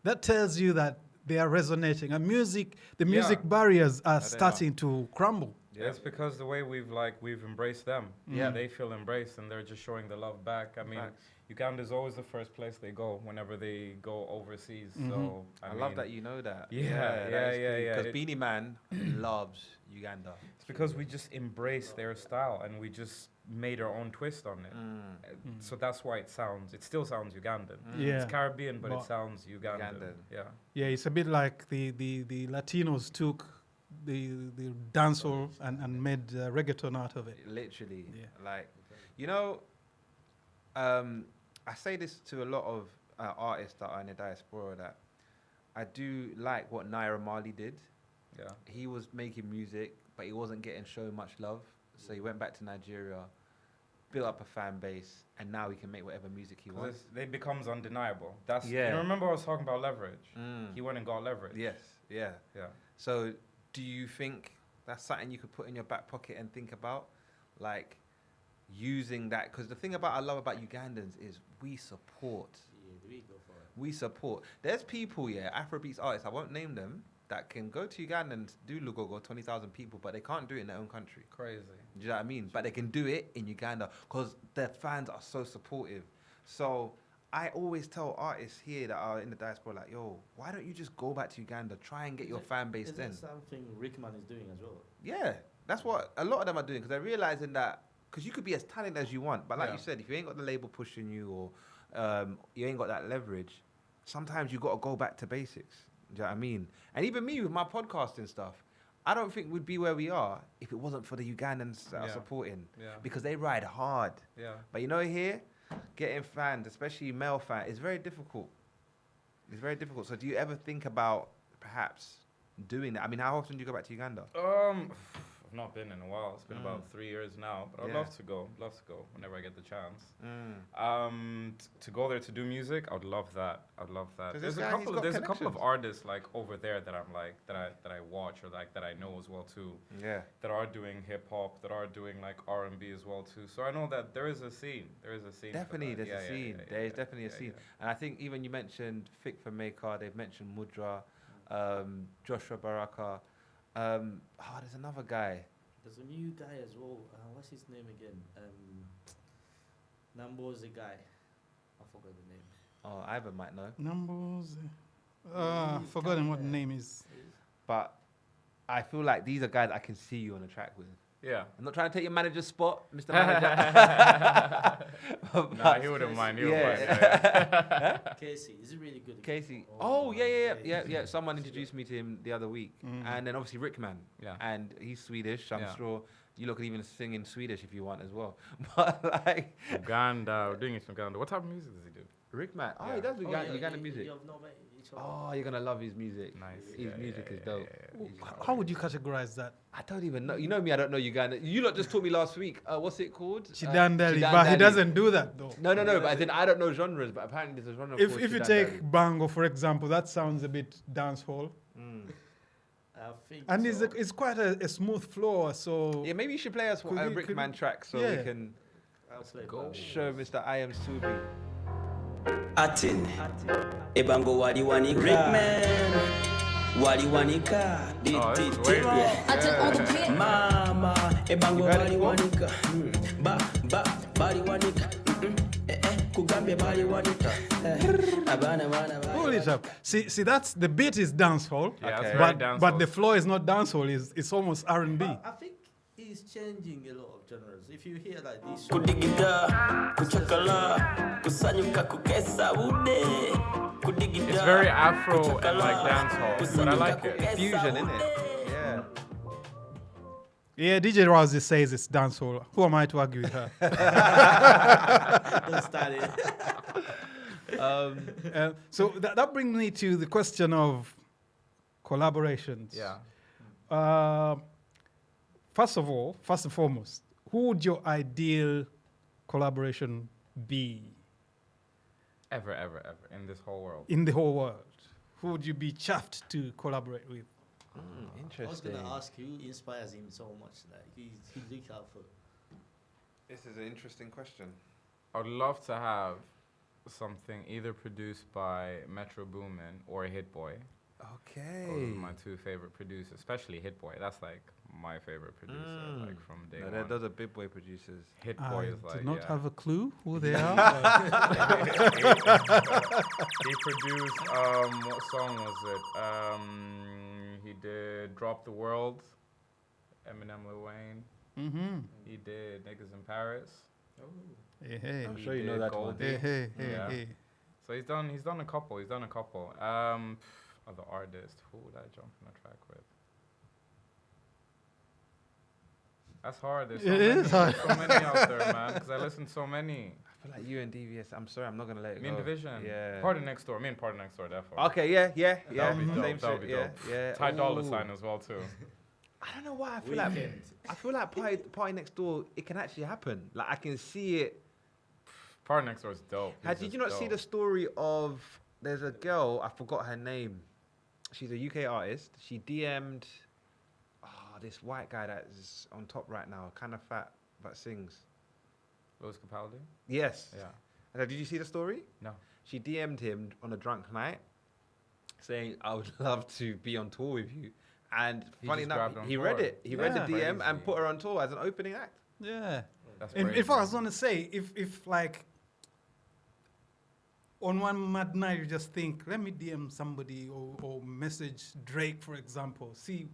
That tells you that they are resonating. And the music barriers are starting to crumble. Yeah, it's because the way we've embraced them. Yeah. They feel embraced and they're just showing the love back. I mean, Uganda is always the first place they go whenever they go overseas. So I love that you know that. Yeah. Because Beanie Man loves Uganda. It's because we just embraced their style and we just made our own twist on it. So that's why it still sounds Ugandan. Yeah. It's Caribbean, but it But- sounds Ugandan. Ugandan. Yeah. Yeah, it's a bit like the Latinos took the dancehall and made reggaeton out of it. Literally. Yeah. Like, you know, I say this to a lot of artists that are in the diaspora that I do like what Naira Marley did. Yeah. He was making music but he wasn't getting shown much love. So he went back to Nigeria, built up a fan base, and now he can make whatever music he wants. It becomes undeniable. That's Yeah. You remember I was talking about leverage. He went and got leverage. Yes, yeah. Yeah. So do you think that's something you could put in your back pocket and think about? Like using that, because the thing I love about Ugandans is we support. We go for it. We support. There's people, Afrobeats artists, I won't name them, that can go to Uganda and do Lugogo, 20,000 people, but they can't do it in their own country. Crazy. Do you know what I mean? But they can do it in Uganda because their fans are so supportive. So I always tell artists here that are in the diaspora, like, yo, why don't you just go back to Uganda, try and get your fan base then? Is that something Rickman is doing as well? Yeah, that's what a lot of them are doing, because they're realizing that, because you could be as talented as you want, but like you said, if you ain't got the label pushing you or you ain't got that leverage, sometimes you got to go back to basics. Do you know what I mean? And even me with my podcasting stuff, I don't think we'd be where we are if it wasn't for the Ugandans that are supporting, because they ride hard. Yeah. But you know, here, getting fans, especially male fans, is very difficult. It's very difficult. So do you ever think about perhaps doing that? I mean, how often do you go back to Uganda? I've not been in a while. It's been about 3 years now, but I'd love to go. Whenever I get the chance. To go there to do music, I would love that. There's a couple of artists like over there that I'm like that I watch or like that I know as well too. Yeah. That are doing hip hop, that are doing like R&B as well too. So I know that there is a scene. Definitely, there's a scene. There is definitely a scene. And I think even you mentioned Fik for Maker. They've mentioned Mudra, Joshua Baraka. There's another guy. There's a new guy as well. What's his name again? Nambo's the guy. I forgot the name. Oh, Ivan might know. Numbers. Forgotten what the name is. But I feel like these are guys I can see you on the track with. Yeah. I'm not trying to take your manager's spot, Mr. Manager. Nah, he wouldn't mind. He wouldn't mind. Yeah. Casey, is it really good? Casey. Oh, Yeah. Someone introduced me to him the other week. And then obviously Rickman. Yeah. And he's Swedish. I'm sure you lot can even sing in Swedish if you want as well. But like... Uganda. We're doing it in Uganda. What type of music does he do? Rickman. Oh, he does Uganda music. Oh, you're going to love his music. Nice. His music is dope. How would you categorize that? I don't even know. You know me, I don't know Uganda. You lot just taught me last week. What's it called? Chidandali. But he doesn't do that though. No. But I don't know genres, but apparently there's a genre called If you Chidandali. take Bango, for example, that sounds a bit dancehall. I think And so. it's quite a smooth flow, so... Yeah, maybe you should play us a Rickman track so we can I'll play show Mr. I Am Subi. Atin Ebango waliwanika Rickman waliwanika Mama Ebango waliwanika Baliwanika Kugambye baliwanika Abana Pull it up. See, that's the beat is dancehall, Yeah, it's very but dancehall. the flow is not dancehall. It's almost R&B. I think he's changing a lot of genres. If you hear like this, Kudigida Kuchakala Kusanyuka kukesa ude Kudigida It's very Afro and like dancehall, but I like it. Fusion, innit? Yeah. Yeah, DJ Rousey says it's dancehall. Who am I to argue with her? don't start it. So that brings me to the question of collaborations. Yeah. First and foremost, who would your ideal collaboration be Ever in this whole world. in the whole world? Who would you be chuffed to collaborate with? Interesting. I was gonna ask who inspires him so much. Like he look out for. This is an interesting question. I'd love to have something either produced by Metro Boomin or Hit Boy. Okay. Those are my two favorite producers, especially Hit Boy. That's like my favorite producer, like from day one. Those are big boy producers. Hit Boy I is like, do not yeah. have a clue who they are. He produced, what song was it? He did Drop the World, Eminem, Lil Wayne. Mm-hmm. He did Niggas in Paris. Hey, hey. I'm He sure you know did that Goldie. one. Hey. Yeah. So he's done a couple. Other artists, who would I jump on a track with? That's hard. There's so It many, is hard. so many out there, man. Because I listen to so many. I feel like you and DVS. I'm sorry, I'm not gonna let it Me and go. Division. Yeah. Party Next Door. Me and Party Next Door, therefore. Okay. Yeah. That would be dope. Same That would shit. be dope. Yeah. Ty Dolla Ooh. Sign as well too. I don't know why Weekend. I feel like party next door. It can actually happen. Like I can see it. Party Next Door is dope. Did you not see the story of? There's a girl. I forgot her name. She's a UK artist. She DM'd this white guy that's on top right now, kind of fat but sings. Louis Capaldi? Yes. Yeah. Did you see the story? No. She DM'd him on a drunk night, saying, "I would love to be on tour with you." And He funny just enough, grabbed her on he read board. it. He read the Yeah. DM and Crazy. put her on tour as an opening act. Yeah. That's And crazy. if I was going to say, if like on one mad night you just think, let me DM somebody or message Drake, for example, see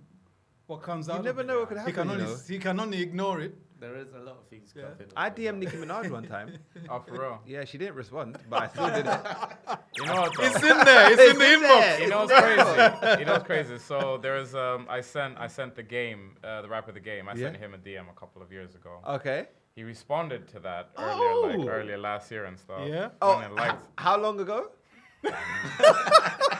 what comes out. never of it. know what could He can happen, you only know. he can only ignore it. There is a lot of things Yeah. cropping up. I DM'd Nicki Minaj one time. Oh, for real? Yeah, she didn't respond, but I still did it. You know what? though? It's in there. It's in the inbox. You know what's crazy? You know what's crazy? So there's I sent the game, the rapper The Game. I sent him a DM a couple of years ago. Okay. He responded to that Oh. earlier last year and stuff. Yeah. Oh, And I liked how long ago?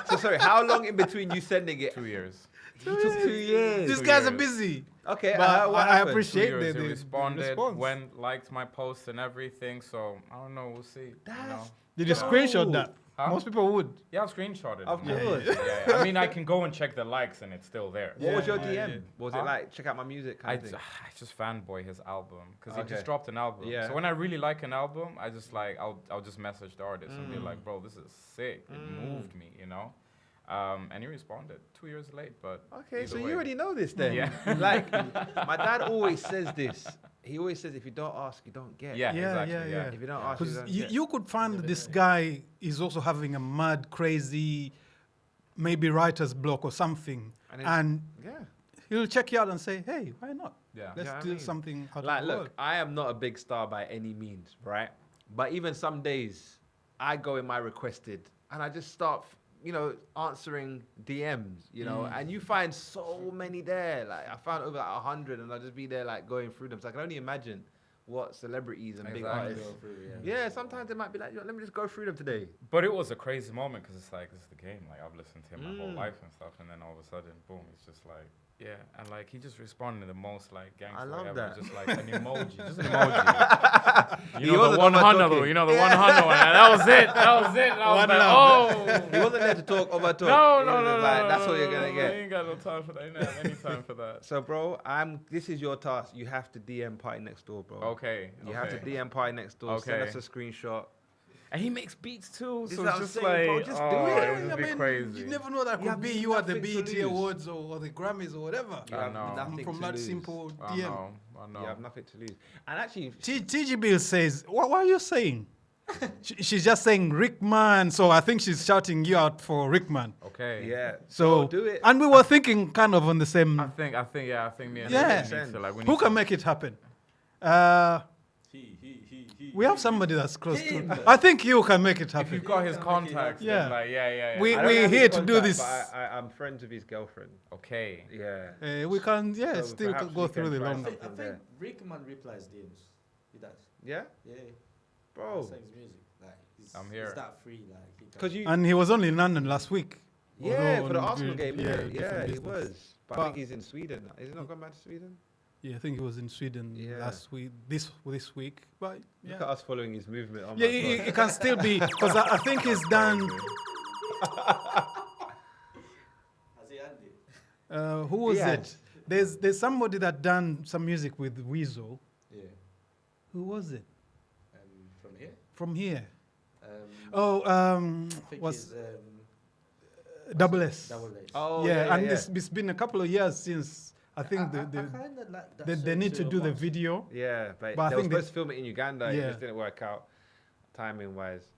So sorry, how long in between you sending it? 2 years. He took 2 years. These 2 guys are years. busy. Okay, But what I happened? 2 appreciate years. the He responded, response. liked my post and everything. So I don't know. We'll see. You know? Did you screenshot that? Huh? Most people would. Yeah, I've screenshotted. Of it. course. Yeah. I mean, I can go and check the likes and it's still there. What was your Yeah, DM? yeah. Was Huh? it like, check out my music I kind of thing? just fanboy his album because he Okay. just dropped an album. Yeah. So when I really like an album, I just like I'll just message the artist and be like, bro, this is sick. It moved me, you know. And he responded 2 years late, but Okay, so either you way. already know this then. Yeah. Like, my dad always says this. He always says, if you don't ask, you don't get. Yeah, Yeah, exactly. yeah, yeah. If you don't ask, you Because don't you, get. you could find this guy is also having a mad, crazy, maybe writer's block or something. And And Yeah. he'll check you out and say, hey, why not? Yeah. Let's Yeah, I do mean, something out Like, of the look, world. I am not a big star by any means, right? But even some days, I go in my requested and I just start, answering DMs, and you find so many there. Like, I found over like 100 and I'll just be there, like, going through them. So I can only imagine what celebrities and big Exactly. artists. Yeah, sometimes they might be like, let me just go through them today. But it was a crazy moment because it's like, this is the Game. Like, I've listened to him my whole life and stuff. And then all of a sudden, boom, it's just like, yeah. And like, he just responded the most like gangster love ever. that. Just like an emoji. Just an emoji. He You know, wasn't the 100, overtalking. you know, the 100 one. And that was it. That was it. And I was One like, He oh. wasn't there to talk over talk. No, He no, was no, just no, like, no, that's no, what you're no, gonna no, get. I ain't got no time for that. I ain't have any time for that. So, bro, this is your task. You have to DM Party Next Door, bro. Okay. You have to okay. DM Party Next Door. Send Okay. us a screenshot. And he makes beats too, This so is it's what I'm just saying, bro. like, Just do oh, it. it would just be crazy. You never know that You could have be you at the nothing to BET lose. Awards or the Grammys or whatever. You I have know. nothing From to that lose. simple I DM. know. I know. You have nothing to lose. And actually, TG Bill says, what are you saying? She's just saying Rickman. So I think she's shouting you out for Rickman. Okay. yeah. So do it. And we were thinking kind of on the same. I think me and Yeah. him need to, like, we Who need can to- make it happen? He. We have somebody that's close to. I think you can make it If happen. you've got his contacts, Yeah. then like, yeah. We- I don't we're have his here to do contact, this. but I'm friends with his girlfriend. Okay. Yeah. We can, So still perhaps go we through can the try long. I think there. Rickman replies DMs. He does. Yeah, Yeah. bro. Sings music. Like, I'm here. He's that free. Like, he can. Because you. And he was only in London last week. Yeah, Although for the on Arsenal game. Yeah, different he business. was. But I But- think he's in Sweden. Is he not gone back to Sweden? Yeah, I think he was in Sweden Yeah. last week. This week, but Look at yeah, us following his movement. Oh yeah, my God. it can still be because I think he's done. Has he Andy? Who was Yeah. it? There's somebody that done some music with Weasel. Yeah. Who was it? From here. From here. I think Was he's, Double S. Double H. Oh, yeah, and yeah. it's been a couple of years since I think I kinda like that they song need to too, do the once. video. Yeah, but But I they were think supposed to film it in Uganda. It Yeah. just didn't work out, timing wise.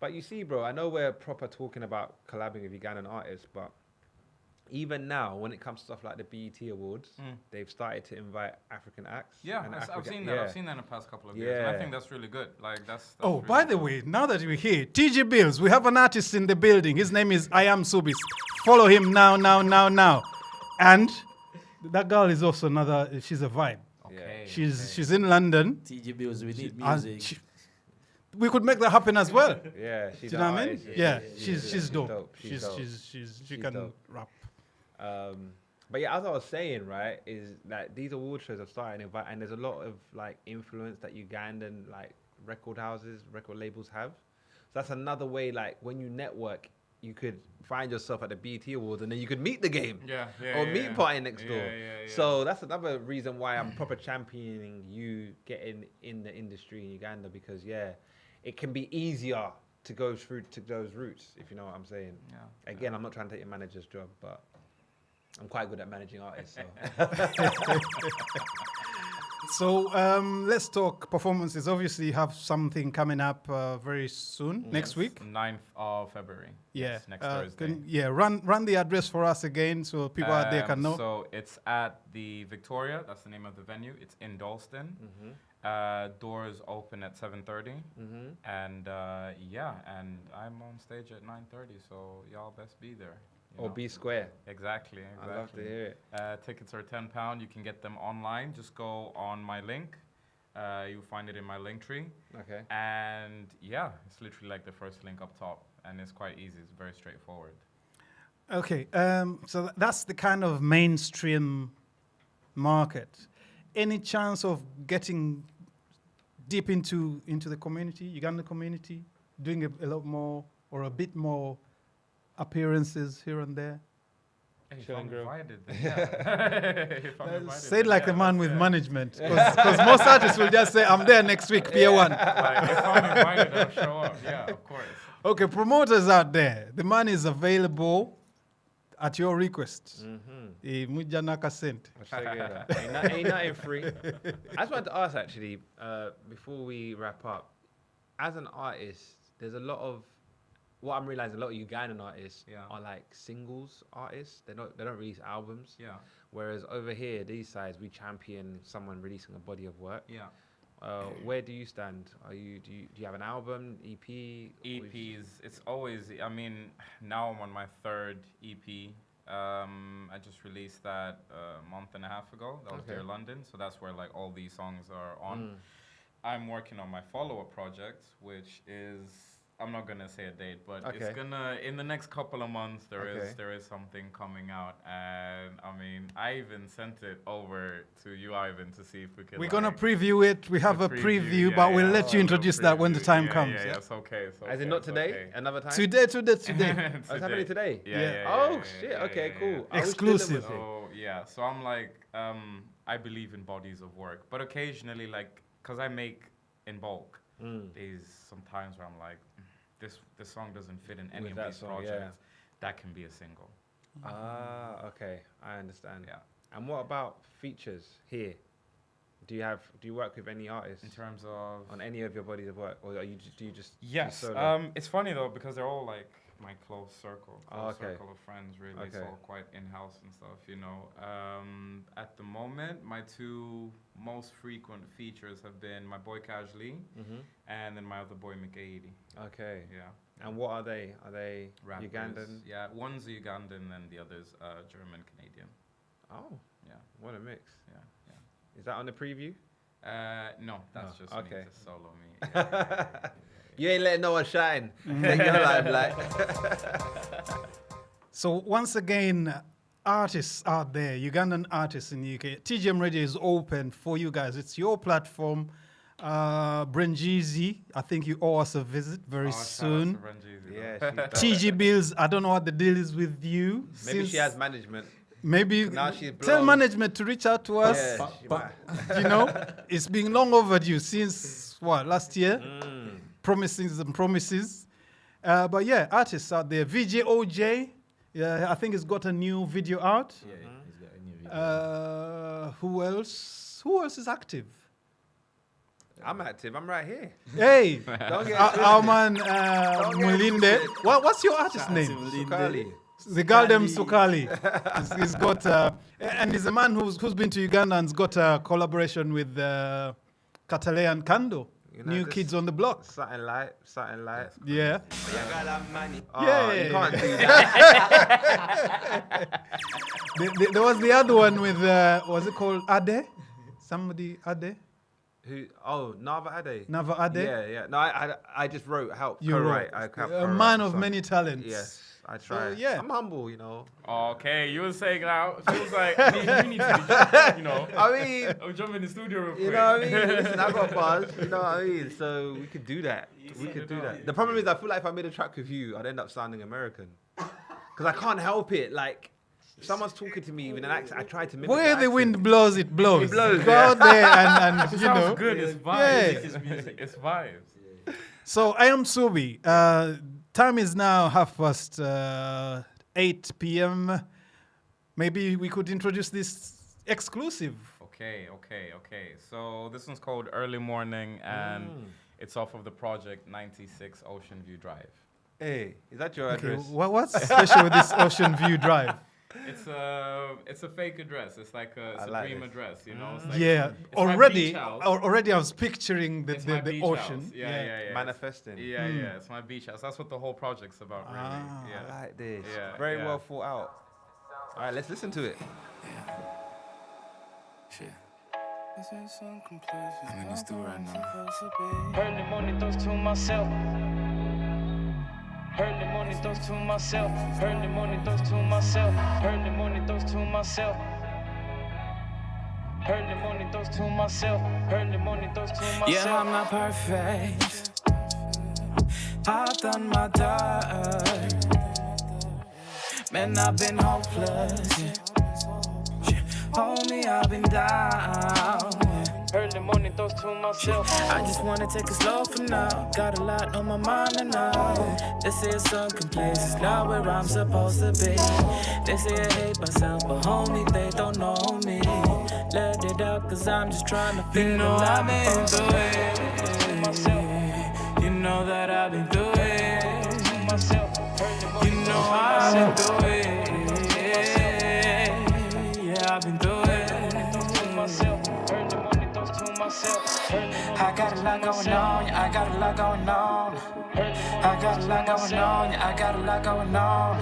But you see, bro, I know we're proper talking about collabing with Ugandan artists, but even now, when it comes to stuff like the BET Awards, they've started to invite African acts. Yeah, and I've African- seen that. yeah. I've seen that in the past couple of years. And I Yeah. think that's really good. Like that's Oh, really by the good. way, now that we're here, TG Bills, we have an artist in the building. His name is I Am Subis. Follow him now. And that girl is also she's a vibe. Okay. She's in London. TG Bills, we need and music. we could make that happen as well. Yeah, Do she's you know an what I mean? artist. Yeah, she's dope. She's dope. She She's can dope. rap. But yeah, as I was saying, right, is that these award shows are starting to invite, and there's a lot of like influence that Ugandan like record houses, record labels have. So that's another way, like when you network, you could find yourself at the BET Awards, and then you could meet the game, or meet Party Next Door. So that's another reason why I'm proper championing you getting in the industry in Uganda, because it can be easier to go through to those routes, if you know what I'm saying. Again, I'm not trying to take your manager's job, but I'm quite good at managing artists. So. So let's talk performances. Obviously, you have something coming up very soon, next week. 9th of February. Yeah. Yes, next Thursday. Run the address for us again so people out there can know. So it's at the Victoria. That's the name of the venue. It's in Dalston. Doors open at 7:30. And and I'm on stage at 9:30. So y'all best be there. Or be square. Exactly. I love to hear it. Tickets are £10. You can get them online. Just go on my link. You'll find it in my link tree. Okay. And it's literally like the first link up top. And it's quite easy. It's very straightforward. Okay. So that's the kind of mainstream market. Any chance of getting deep into the community, Ugandan community, doing a lot more or a bit more appearances here and there? If I'm invited, then if I'm invited, say it like the man with management, because most artists will just say, I'm there next week, Pier 1. Like, if I'm invited, I'll show up. Yeah, of course. Okay, promoters out there, the money is available at your request. Muja naka sent. Ain't nothing free. I just wanted to ask, actually, before we wrap up, as an artist, there's a lot of, what I'm realizing, a lot of Ugandan artists are like singles artists. They don't release albums. Yeah. Whereas over here, these sides, we champion someone releasing a body of work. Yeah. Where do you stand? Do you have an album, EP? EPs. It's always. I mean, now I'm on my 3rd EP. I just released that a month and a half ago. That was Dear London. So that's where like all these songs are on. I'm working on my follow-up project, which is, I'm not gonna say a date, but it's gonna, in the next couple of months, there is something coming out, and I mean, I even sent it over to you, Ivan, to see if we could. We're gonna preview it. We have a preview, but we'll let you introduce that when the time comes. Yeah, it's okay. As in not today, another time. Today. Oh, it's happening today. Oh shit. Okay, cool. Exclusive. So I'm like, I believe in bodies of work, but occasionally, like, cause I make in bulk. There's some times where I'm like, this song doesn't fit in any of these projects. That can be a single. Okay, I understand. Yeah. And what about features here? Do you work with any artists in terms of on any of your bodies of work, or do you just Yes. It's funny though, because they're all like my close circle circle of friends, really. It's all quite in-house and stuff, you know. At the moment, my 2 most frequent features have been my boy Casually and then my other boy Mikaidi. Okay. Yeah. And what are they? Are they rappers? Ugandan? Yeah, one's Ugandan and the other's German Canadian. Oh. Yeah. What a mix. Yeah. Is that on the preview? No, that's just me, just solo me. You ain't letting no one shine. Take your limelight. So once again, artists out there, Ugandan artists in the UK, TGM Radio is open for you guys. It's your platform. Brenjizi, I think you owe us a visit very soon. Yeah, TG Bills, I don't know what the deal is with you. Maybe she has management. Maybe tell management to reach out to us. You know, it's been long overdue since last year. Promises and promises. But yeah, artists out there. VJ OJ, I think he's got a new video out. Yeah, he's got a new video. Who else? Who else is active? I'm active. I'm right here. Hey, Don't get our man Mulinde. What's your artist name? Sukali. The Galdem Sukali. He's got, and he's a man who's been to Uganda and's got a collaboration with Catalean Kando. You know, New Kids on the Block. Something light. Yeah. You can't do that. There was the other one with, was it called Ade? Somebody Ade? Who? Oh, Nava Ade. Nava Ade? Yeah. No, I just wrote, help You co-write. wrote. I helped A co-write man the of song. many talents. Yes, I try. yeah. I'm humble, you know. Okay, you were saying now. She was like, you need to, you know. I mean, I'll jump in the studio real quick. you know what I mean? Listen, I got buzz. You know what I mean? So we could do that. We could do that. The problem is, I feel like if I made a track with you, I'd end up sounding American. Because I can't help it. Like, if someone's talking to me with an accent, I try to mimic Where the accent. wind blows, it blows. It blows, Go yeah. out there and It you sounds know. good. It's vibes. Yeah. It's vibes. So I am Subi. Time is now 8 p.m. Maybe we could introduce this exclusive. Okay. So this one's called Early Morning, and it's off of the project 96 Ocean View Drive. Hey, is that your Okay, address? what's special with this Ocean View Drive? It's a fake address. It's like it's a like dream this. address, you know. It's like, Yeah, it's my already, beach house. already I was picturing It's my the beach ocean. house. Yeah. Manifesting. Yeah. It's my beach house. That's what the whole project's about, really. I Yeah. like this. Yeah, Very yeah. well thought out. All right, let's listen to it. Shit. I'm in the studio right now. Early morning thoughts to myself. Early morning thoughts to myself. Early morning thoughts to myself. Early morning thoughts to myself. Early morning thoughts to myself. Early morning thoughts to myself. Yeah, I'm not perfect. I've done my dirt. Man, I've been hopeless. Yeah. Homie, I've been down. Early morning thoughts to myself. I just wanna take it slow for now. Got a lot on my mind and now. They say it's sunken places, not where I'm supposed to be. They say I hate myself, but homie, they don't know me. Let it out, cause I'm just trying to feel you know I've been through it. You know that I've been through it. You know I've been through it. Yeah, I've been through it. I got a lot going on, yeah, I got a lot going on. I got a lot going on, yeah, I got a lot going on.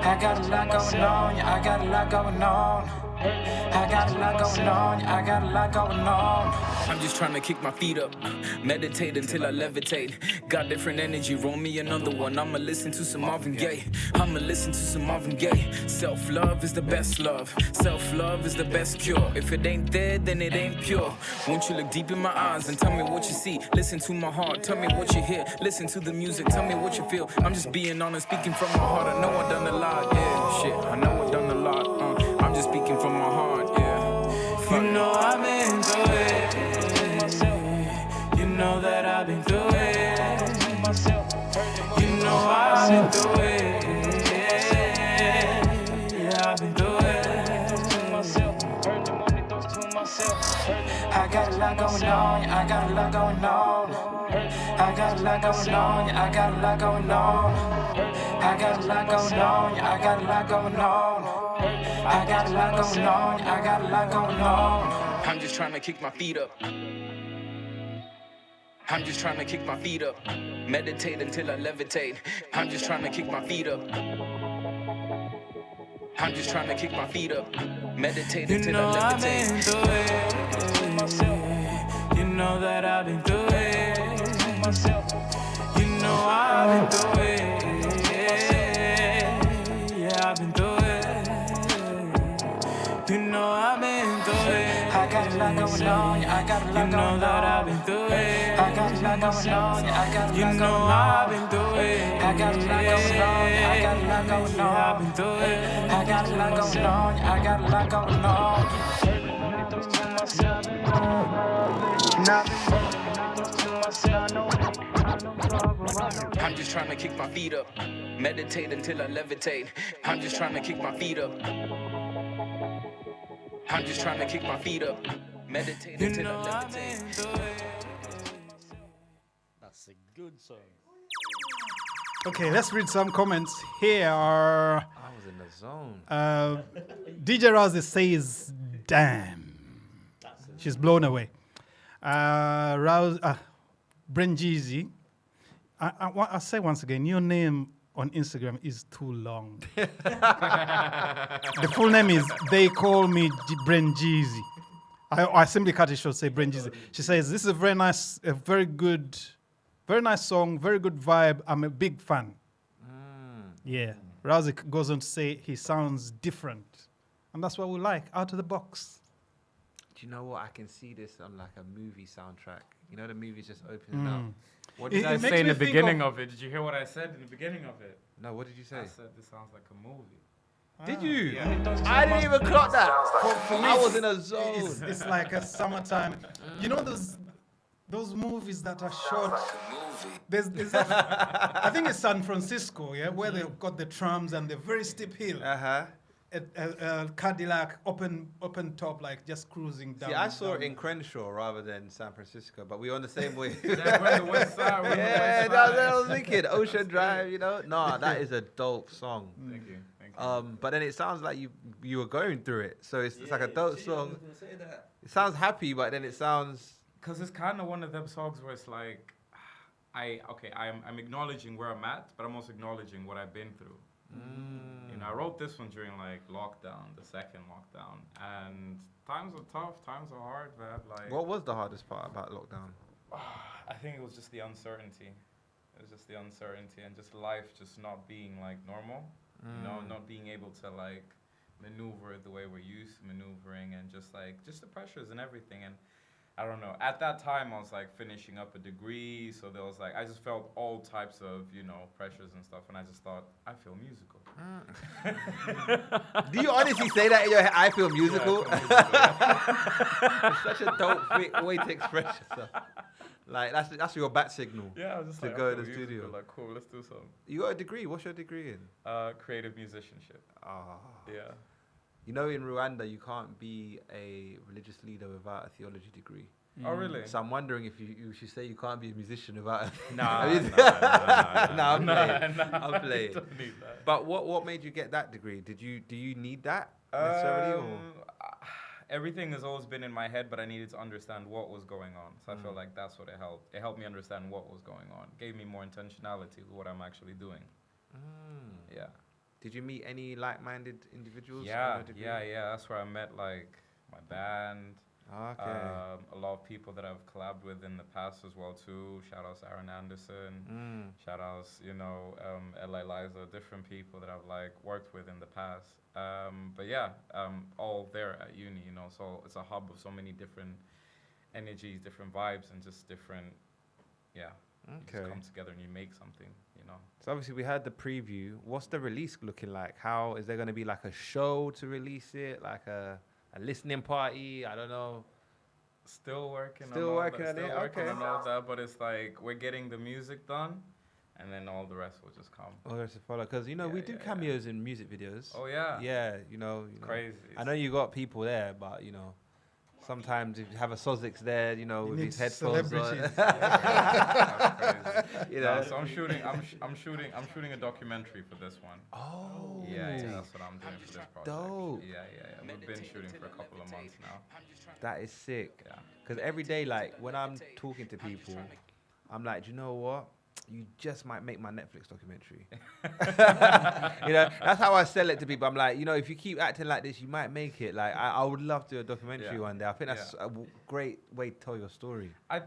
I got a lot going on, yeah, I got a lot going on. I got a lot going on, yeah, I got a lot going on. I'm just trying to kick my feet up, meditate until I levitate. Got different energy, roll me another one. I'ma listen to some Marvin Gaye. I'ma listen to some Marvin Gaye. Self-love is the best love. Self-love is the best cure. If it ain't there, then it ain't pure. Won't you look deep in my eyes and tell me what you see? Listen to my heart, tell me what you hear. Listen to the music, tell me what you feel. I'm just being honest, speaking from my heart. I know I've done a lot, yeah, shit. I know I've done a lot, I'm just speaking from my heart, yeah. You know I've been through it. You know that I've been through it. You know I've been through it. Yeah, I've been through it. I got a lot going on, yeah, I got a lot going on. I got a lot going on, yeah, I got a lot going on. I got a lot going on, yeah, I got a lot going on. I got a lot going on, yeah, I got a lot going on. I'm just trying to kick my feet up. I'm just trying to kick my feet up. Meditate until I levitate. I'm just trying to kick my feet up. I'm just trying to kick my feet up. Meditate until I levitate. You know that I've been through it. You know I've been through it. Yeah, I've been through it. You know I've been through it. I got a lot going on, yeah, I got a lot going on. You know that I've been through it. I got a lot going on, yeah, I got a lot going on. You know I've been through it. I got a lot going on, yeah, I got a lot going on. I've been through it. I got a lot going on, yeah, I got a lot going on. I'm just trying to kick my feet up. Meditate until I levitate. I'm just trying to kick my feet up. I'm just trying to kick my feet up. Meditate until I levitate. That's a good song. Okay, let's read some comments here. I was in the zone. DJ Rosie says, damn. She's blown away. Brenjeezy, I'll say once again, your name on Instagram is too long. The full name is They Call Me Brenjeezy. I simply cut it short. Say Brain Jeezy. She says this is a very nice song, very good vibe. I'm a big fan. Yeah. Rousey goes on to say he sounds different, and that's what we like, out of the box. Do you know what? I can see this on like a movie soundtrack. You know, the movie's just opening up. What did I say in the beginning of it? Did you hear what I said in the beginning of it? No, what did you say? I said this sounds like a movie. Did you? Yeah. I didn't even clock that. For me, I was in a zone. It's like a summertime. You know those movies that are shot. There's I think it's San Francisco, yeah, where they've got the trams and the very steep hill. A Cadillac, open top, like just cruising down. See, I saw it in Crenshaw rather than San Francisco, but we were on the same way. Yeah, we're on the west side. Yeah, that's what I was thinking. Ocean Drive, you know. No, that is a dope song. Thank you. But then it sounds like you were going through it, so it's like a dope song. It sounds happy, but then it sounds. Because it's kind of one of them songs where it's like, I'm acknowledging where I'm at, but I'm also acknowledging what I've been through. You know, I wrote this one during like lockdown, the second lockdown, and times are tough, times are hard, man. Like, What was the hardest part about lockdown? I think it was just the uncertainty. It was just the uncertainty and just life just not being like normal. You know, not being able to like maneuver the way we're used to maneuvering, and just the pressures and everything. And I don't know. At that time, I was like finishing up a degree, so there was like I just felt all types of pressures and stuff, and I just thought I feel musical. Do you honestly say that in your head? I feel musical. Yeah, It's such a dope way to express yourself. Like that's your bat signal. I was just to like, go I to the feel studio. musical, like, cool, let's do something. You got a degree. What's your degree in? Creative musicianship. Yeah. You know, in Rwanda, you can't be a religious leader without a theology degree. Oh, really? So I'm wondering if you should say you can't be a musician without. Nah, I'm playing. I'm playing. Don't need that. But what made you get that degree? Do you need that necessarily? Or? Everything has always been in my head, but I needed to understand what was going on. So I feel like that's what it helped. It helped me understand what was going on. Gave me more intentionality to what I'm actually doing. Yeah. Did you meet any like-minded individuals? Yeah. That's where I met like my band. Okay. A lot of people that I've collabed with in the past as well too. Shout outs Aaron Anderson. Shout outs, L.A. Liza, different people that I've like worked with in the past. But yeah, all there at uni, so it's a hub of so many different energies, different vibes, and just different, you just come together and you make something, So obviously we had the preview. What's the release looking like? How is there going to be like a show to release it? Like a listening party? I don't know. Still working on all that, but it's like we're getting the music done, and then all the rest will just come. All the rest will follow. Because, we do cameos in music videos. Oh, yeah. Yeah, Crazy. I know you got people there, but, sometimes if you have a Sozix there, with his headphones on. So I'm shooting a documentary for this one. Oh. Yeah, that's what I'm doing for this project. Dope. Yeah. We've been shooting for a couple of months now. That is sick. Yeah. Because every day, like, when I'm talking to people, I'm like, do you know what? You just might make my Netflix documentary. That's how I sell it to people. I'm like, if you keep acting like this, you might make it. Like, I would love to do a documentary one day. I think that's a great way to tell your story. I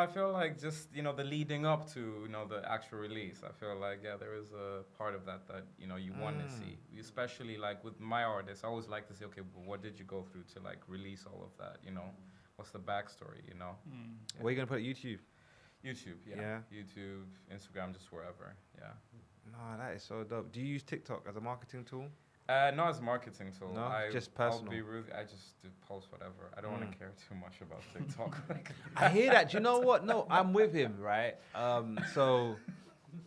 feel like just, the leading up to, the actual release, I feel like, there is a part of that you want to see. Especially, like, with my artists, I always like to say, okay, well, what did you go through to, like, release all of that, What's the backstory, Where are you going to put it? YouTube? YouTube, yeah. YouTube, Instagram, just wherever, yeah. No, that is so dope. Do you use TikTok as a marketing tool? Not as a marketing tool. No, just personal. I'll be rude. I just do post whatever. I don't want to care too much about TikTok. I hear that. Do you know what? No, I'm with him, right? So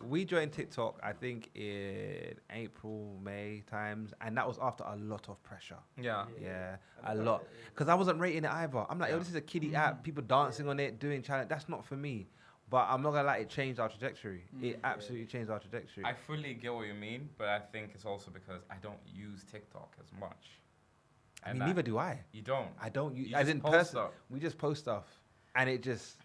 we joined TikTok, I think, in April, May times, and that was after a lot of pressure. Yeah, a lot. Because I wasn't rating it either. I'm like, this is a kiddie app. People dancing on it, doing challenge. That's not for me. But I'm not going to lie, it changed our trajectory. It absolutely changed our trajectory. I fully get what you mean, but I think it's also because I don't use TikTok as much. I mean, neither do I. You don't? I don't use... You as just in post person, stuff. we just post stuff. And it just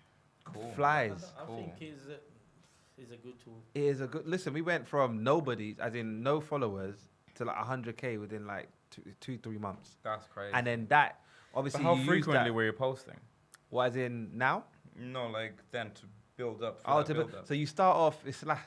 flies. I think it's a good tool. It is a good... Listen, we went from nobody, as in no followers, to like 100K within like 2-3 months. That's crazy. And then that... obviously But how you use frequently that. were you posting? What, as in now? No, like then to build up. For Oh, that build up. so you start off. It's like,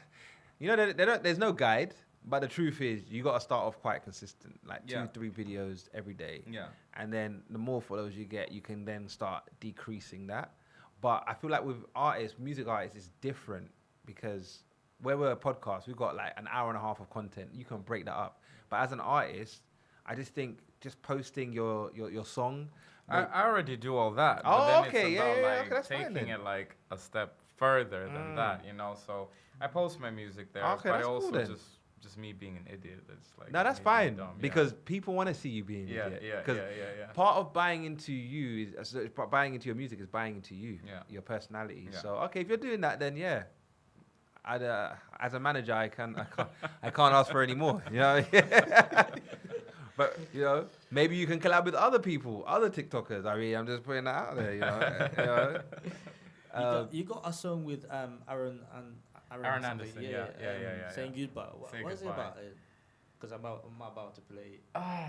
you know, they don't. There's no guide, but the truth is, you got to start off quite consistent, like 2-3 videos every day. Yeah. And then the more followers you get, you can then start decreasing that. But I feel like with artists, music artists, it's different because where we're a podcast, we've got like an hour and a half of content. You can break that up. But as an artist, I just think just posting your song. I already do all that. Oh, but then okay, it's about yeah, like okay, that's fine taking then. it like a step further than that, you know. So I post my music there, Okay, but that's cool also then. just me being an idiot. That's like No, that's me being fine dumb, yeah. because people want to see you being Yeah, an idiot. yeah, 'Cause yeah. part of buying into you is buying into your music is buying into you, your personality. Yeah. So okay, if you're doing that, then yeah, as a manager, I can't ask for any more. You know, but you know, maybe you can collab with other people, other TikTokers. I mean, I'm just putting that out there. You know, You got a song with Aaron Aaron something. Anderson, yeah. Saying goodbye. Say What's it goodbye. about? Because I'm about to play.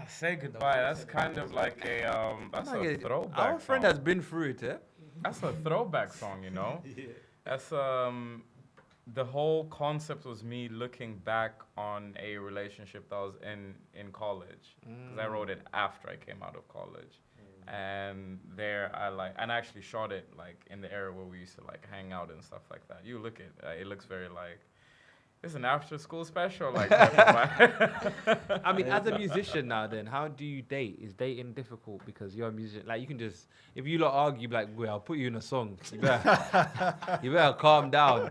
Say goodbye. That's kind of like a that's a throwback. Our friend song. has been through it. Eh? That's a throwback song, you know. Yeah. That's the whole concept was me looking back on a relationship that was in college because I wrote it after I came out of college, and there I actually shot it like in the area where we used to like hang out and stuff like that. You look at it looks very like it's an after school special like. I mean, as a musician now, then how do you date? Is dating difficult because you're a musician? Like you can just, if you lot argue, like, well, I'll put you in a song. You better calm down.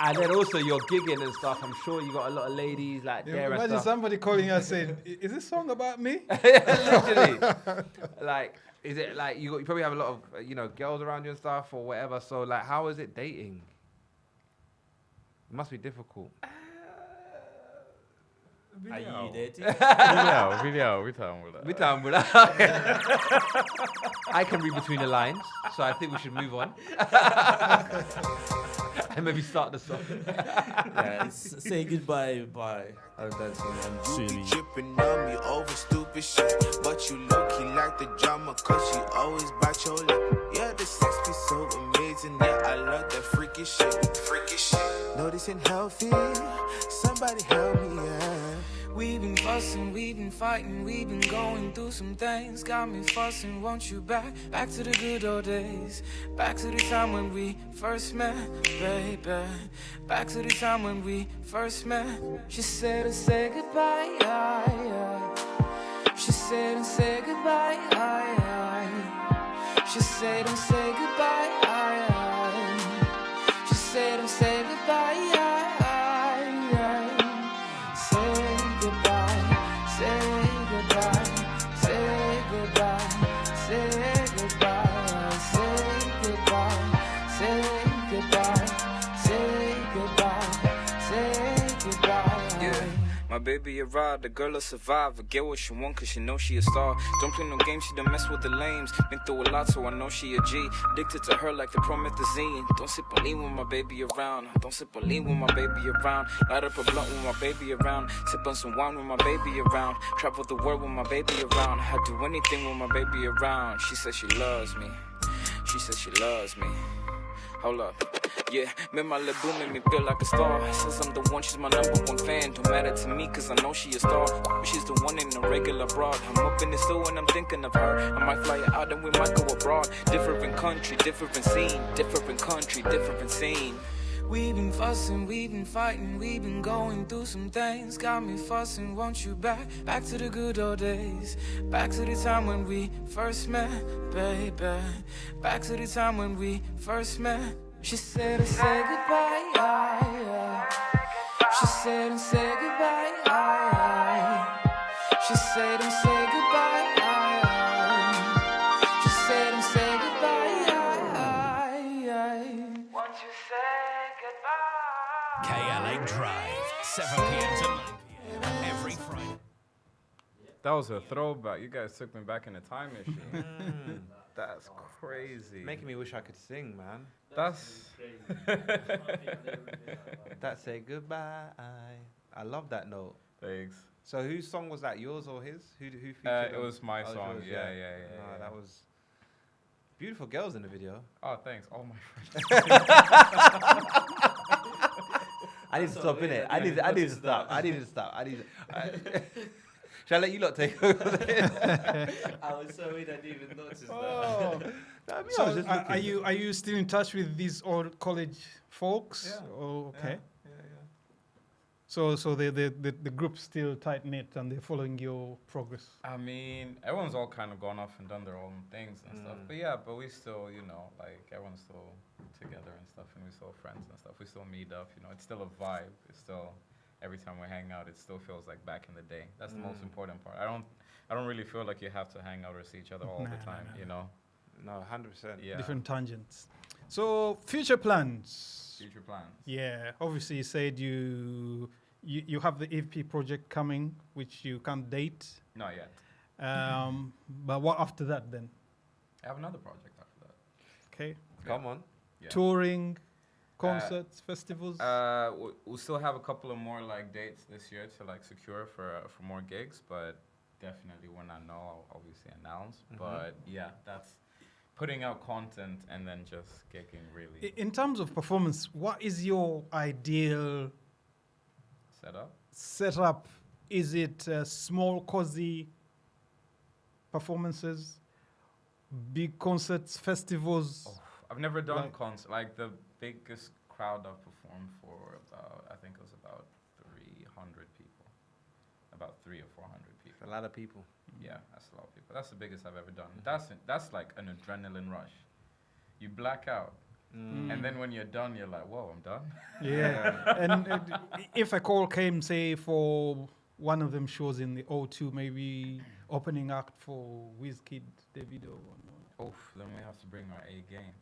And then also you're gigging and stuff. I'm sure you got a lot of ladies like there and Imagine stuff. somebody calling us saying, "Is this song about me?" Literally, like, is it like you probably have a lot of girls around you and stuff or whatever? So like, how is it dating? It must be difficult. Are you dating? Video. We talking about that. We talking about that. I can read between the lines, so I think we should move on. And maybe start the song. Say goodbye by Aaron Anderson and You Siri. be tripping on me over stupid shit, but you low-key like the drama, cause you always bite your lip. Yeah, the sex be so amazing, yeah, I love that freaky shit. Freaky shit. No, this ain't healthy, somebody help me, yeah. We've been fussing, we've been fighting, we've been going through some things. Got me fussing, want you back to the good old days. Back to the time when we first met, baby. Back to the time when we first met. She said and say goodbye, She said and say goodbye, She said and say goodbye, She said and say goodbye, my baby arrived, the girl a survivor. Get what she want cause she know she a star. Don't play no games, she done mess with the lames. Been through a lot so I know she a G. Addicted to her like the promethazine. Don't sip on lean when my baby around. Don't sip on lean when my baby around. Light up a blunt when my baby around. Sip on some wine when my baby around. Travel the world when my baby around. I do anything when my baby around. She says she loves me. She says she loves me. Hold up. Yeah, made my little boo make me feel like a star. Says I'm the one, she's my number one fan. Don't matter to me, cause I know she a star. She's the one in the regular broad. I'm up in the store and I'm thinking of her. I might fly her out and we might go abroad. Different country, different scene. Different country, different scene. We've been fussing, we've been fighting, we've been going through some things. Got me fussing, want you back to the good old days. Back to the time when we first met, baby. Back to the time when we first met. She said and say goodbye, She said and say goodbye, She said and say goodbye, She said and say goodbye. Once you say goodbye. KLA Drive, 7 p.m. to 9 p.m. every Friday. That was a throwback. You guys took me back in a time machine. That's crazy. Making me wish I could sing, man. That's That say goodbye. I love that note. thanks. So whose song was that? Yours or his? Who featured? It was my Oh, song. yours, Yeah. No, that was beautiful girls in the video. Oh, thanks. All my friends. I need to stop in it. I need to stop. I need to stop. Shall I let you lot take over? I was so weird, I didn't even notice that. Oh. So are you still in touch with these old college folks? Yeah. Oh, okay. Yeah. So the group's still tight knit and they're following your progress. I mean, everyone's all kind of gone off and done their own things and stuff. But yeah, but we still, like everyone's still together and stuff, and we're still friends and stuff. We still meet up, it's still a vibe. It's still, every time we hang out, it still feels like back in the day. That's the most important part. I don't really feel like you have to hang out or see each other all the time, No, 100%. Yeah. Different tangents. So future plans. Future plans. Yeah, obviously you said you have the EP project coming, which you can't date. Not yet. But what after that then? I have another project after that. Okay. Come on. Yeah. Touring, concerts, festivals. We'll still have a couple of more like dates this year to like secure for more gigs, but definitely when I know, I'll obviously announce. But yeah, that's putting out content and then just gigging really. In terms of performance, what is your ideal setup? Is it small, cozy performances, big concerts, festivals? Oh, I've never done concerts. Like the biggest crowd I've performed for I think it was about 300 people. About 300 or 400 people. A lot of people. Yeah, that's a lot of people. That's the biggest I've ever done. That's like an adrenaline rush. You black out. And then when you're done, you're like, whoa, I'm done. Yeah. And if a call came, say, for one of them shows in the O2, maybe opening act for Wizkid, Davido. Oof, then we have to bring our A game.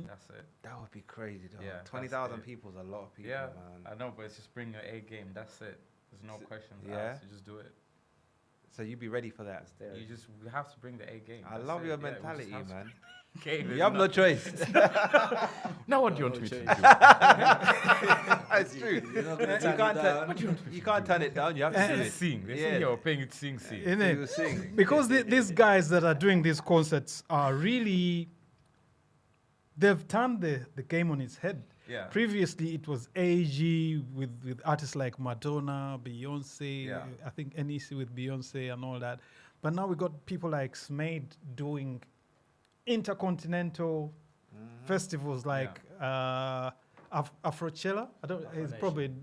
That's it. That would be crazy, though. Yeah, 20,000 people is a lot of people, yeah, man. I know, but it's just bring your A game. That's it. There's no questions asked. You just do it. So you'd be ready for that. We have to bring the A game. I love your mentality, man. You have no choice. Now what do you want me to do? It's true. You can't turn it down. You have to do it. Sing. They say you're paying it sing. You sing. Because these guys that are doing these concerts are really, they've turned the game on its head. Yeah. Previously, it was AG with artists like Madonna, Beyonce, I think NEC with Beyonce and all that. But now we got people like Smade doing intercontinental festivals like Afrochella.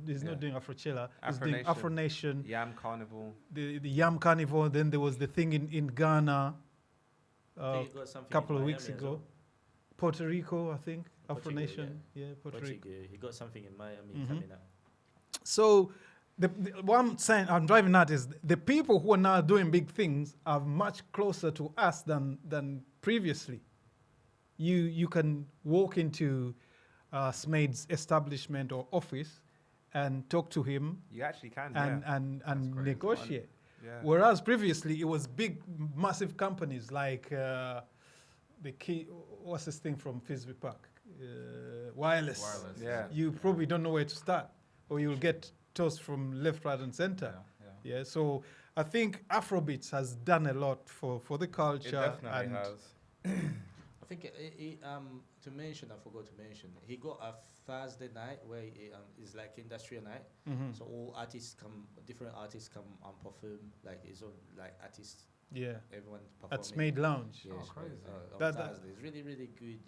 He's not doing Afrochella. He's doing Afro Nation. Yam Carnival. The Yam Carnival. Then there was the thing in Ghana a couple of weeks ago. Puerto Rico, I think. Afro Nation. Yeah, Puerto Rico. He got something in Miami coming up. So what I'm saying, I'm driving at is the people who are now doing big things are much closer to us than previously. You can walk into Smade's establishment or office and talk to him. You actually can, and negotiate. Yeah. Whereas previously it was big, massive companies like what's this thing from Fisby Park? Wireless. Yeah. You probably don't know where to start, or you'll get tossed from left, right, and center. Yeah. So I think Afrobeats has done a lot for the culture. It definitely has. I think to mention, I forgot to mention, he got a Thursday night where it's like industrial night. So all different artists come and perform, like his own like artists. Yeah. Everyone performing. At Smade Lounge. Yeah, crazy. On Thursday. It's really, really good.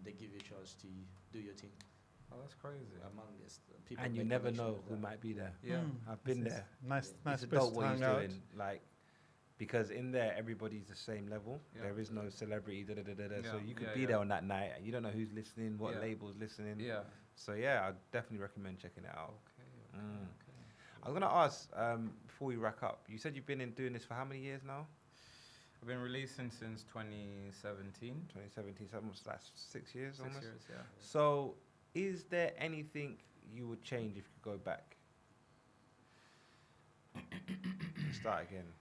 They give you a chance to do your thing. Oh, that's crazy. Among people. And you never know who might be there. Yeah. I've been there. Nice It's place adult to what he's hang out. doing. Like, because in there, everybody's the same level. Yeah. There is no celebrity, so you could Yeah, be there on that night. And you don't know who's listening, what label's listening. Yeah. So, yeah, I'd definitely recommend checking it out. Okay. I was going to ask, before we wrap up, you said you've been doing this for how many years now? I've been releasing since 2017. 2017, so almost like 6 years 6 almost? years, yeah. So, is there anything you would change if you could go back? Start again.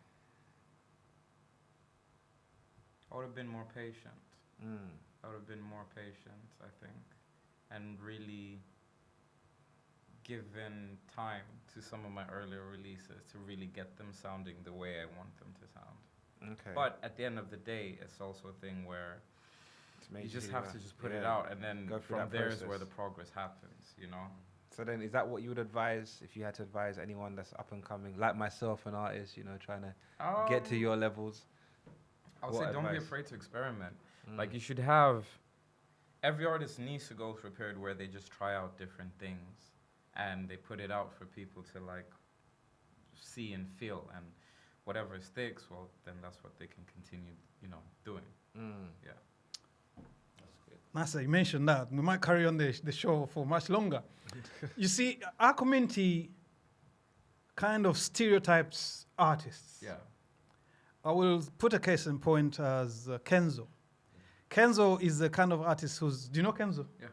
I would have been more patient. Mm. I would have been more patient, I think, and really given time to some of my earlier releases to really get them sounding the way I want them to sound. Okay. But at the end of the day, it's also a thing where you just have to just put it out, and then go through from that there is process. where the progress happens, you know? So then, is that what you would advise if you had to advise anyone that's up and coming, like myself, an artist, you know, trying to get to your levels? I would What say don't be advice? afraid to experiment. Like, you should have... Every artist needs to go through a period where they just try out different things and they put it out for people to, like, see and feel. And whatever sticks, well, then that's what they can continue, you know, doing. Yeah. Nasa, you mentioned that. We might carry on the show for much longer. You see, our community kind of stereotypes artists. Yeah. I will put a case in point as Kenzo. Kenzo is the kind of artist who's... Do you know Kenzo? Yeah.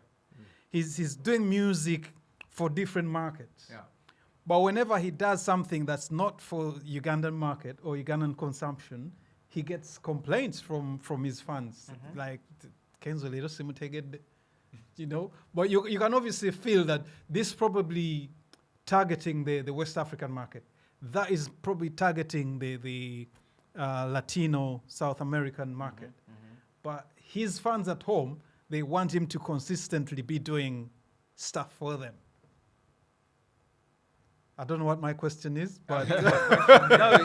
He's doing music for different markets. Yeah. But whenever he does something that's not for Ugandan market or Ugandan consumption, he gets complaints from his fans. Like, Kenzo, let us take it, you know? But you can obviously feel that this probably targeting the West African market. That is probably targeting the Latino, South American market. But his fans at home, they want him to consistently be doing stuff for them. I don't know what my question is, but No,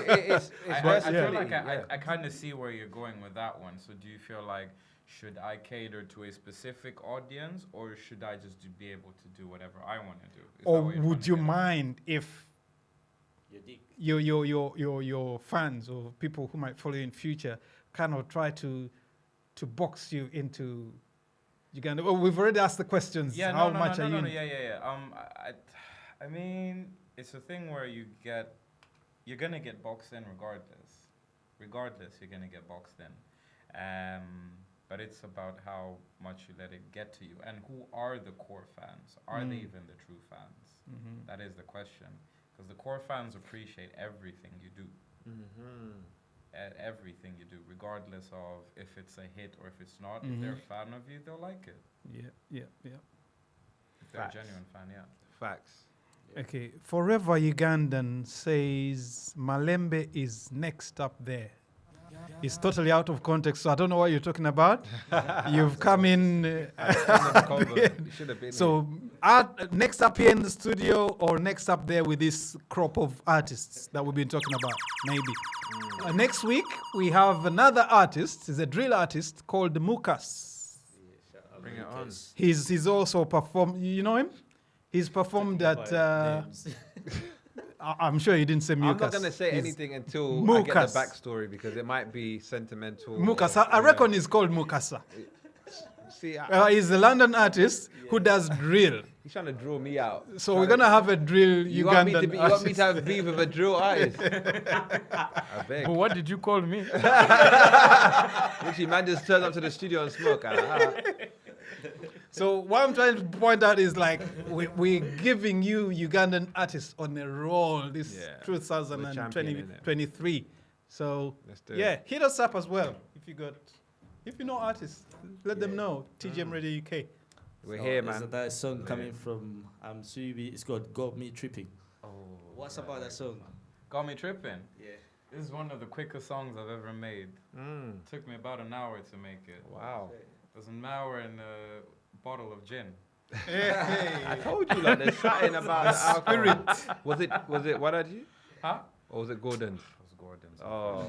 it's I feel like I kind of see where you're going with that one. So do you feel like, should I cater to a specific audience, or should I just be able to do whatever I want to do? Is or that what you're would trying to you get at? mind if your fans or people who might follow you in future kind of try to box you into Uganda? Well, we've already asked the questions. Yeah, How no, much no, are no, you? no, yeah. I mean, it's a thing where you're gonna get boxed in regardless. Regardless, you're gonna get boxed in. But it's about how much you let it get to you, and who are the core fans? Are they even the true fans? That is the question. Because the core fans appreciate everything you do. Everything you do, regardless of if it's a hit or if it's not. If they're a fan of you, they'll like it. Yeah. If they're Facts. a genuine fan, yeah. Facts. Okay, Forever Ugandan says Malembe is next up there. It's totally out of context, so I don't know what you're talking about. You've come in. You should have been So, next up here in the studio or next up there with this crop of artists that we've been talking about, maybe. Next week, we have another artist. He's a drill artist called Mukas. Bring it on. He's also performed. You know him? He's performed at. I'm sure you didn't say Mukas. I'm not going to say He's anything until I Mukas. get the backstory, because it might be sentimental. Mukasa. I reckon he's called Mukasa. See, He's a London artist who does drill. he's trying to draw me out. So we're gonna have a drill You want, Ugandan you want me artist. to have beef with a drill artist? I beg. But what did you call me? Literally, man just turns up to the studio and smoke. So what I'm trying to point out is like we're giving you Ugandan artists on a roll this Yeah. 2023. So Let's do yeah, it. hit us up as well if you know artists. Let them know. TGM Radio UK. We're here, There's man. that song coming from Suibi. It's called Got Me Tripping. What's about that song? Got Me Tripping. Yeah. This is one of the quickest songs I've ever made. Took me about an hour to make it. Wow. There's an hour in a bottle of gin. I told you, like, there's something about the alcohol. Was it what did you? Huh? Or was it Gordon's? It was Gordon's. Oh.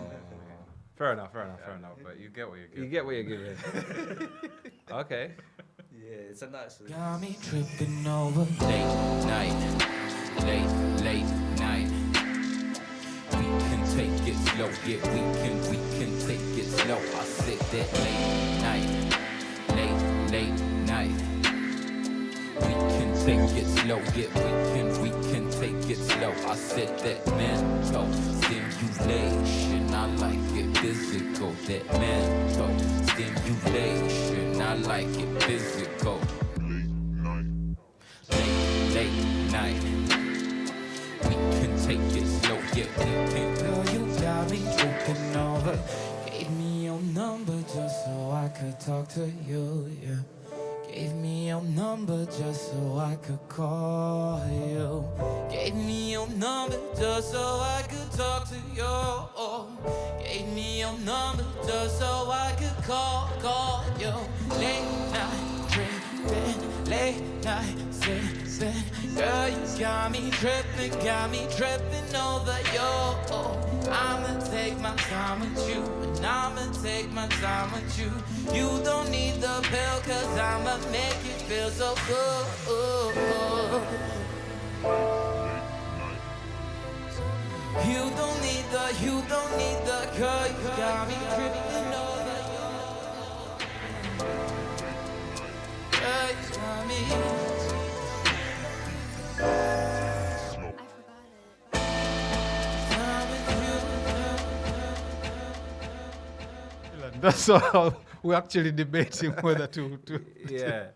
Fair enough. But you get what you get. You get what you're giving. Okay. Yeah, it's a nice one. Got me tripping over late night. We can take it slow, yeah, we can take it slow. I said that late night. We can take it slow, yeah, we can take it slow. I said that mental stimulation, I like it physical. That mental stimulation, I like it physical. Late night. We can take it slow, yeah, we can. Girl, you got me tripping over. Gave me your number just so I could talk to you, yeah. Gave me your number number just so I could call you. Gave me your number just so I could talk to you. Gave me your number just so I could call you. Late night tripping, late night sipping. Girl, you got me tripping over you. I'ma take my time with you, and I'ma take my time with you. You don't need the pill, cause I'ma make you feel so good. You don't need the girl, you got me tripping over you. Girl, you got me. That's all. We're actually debating whether to. Yeah.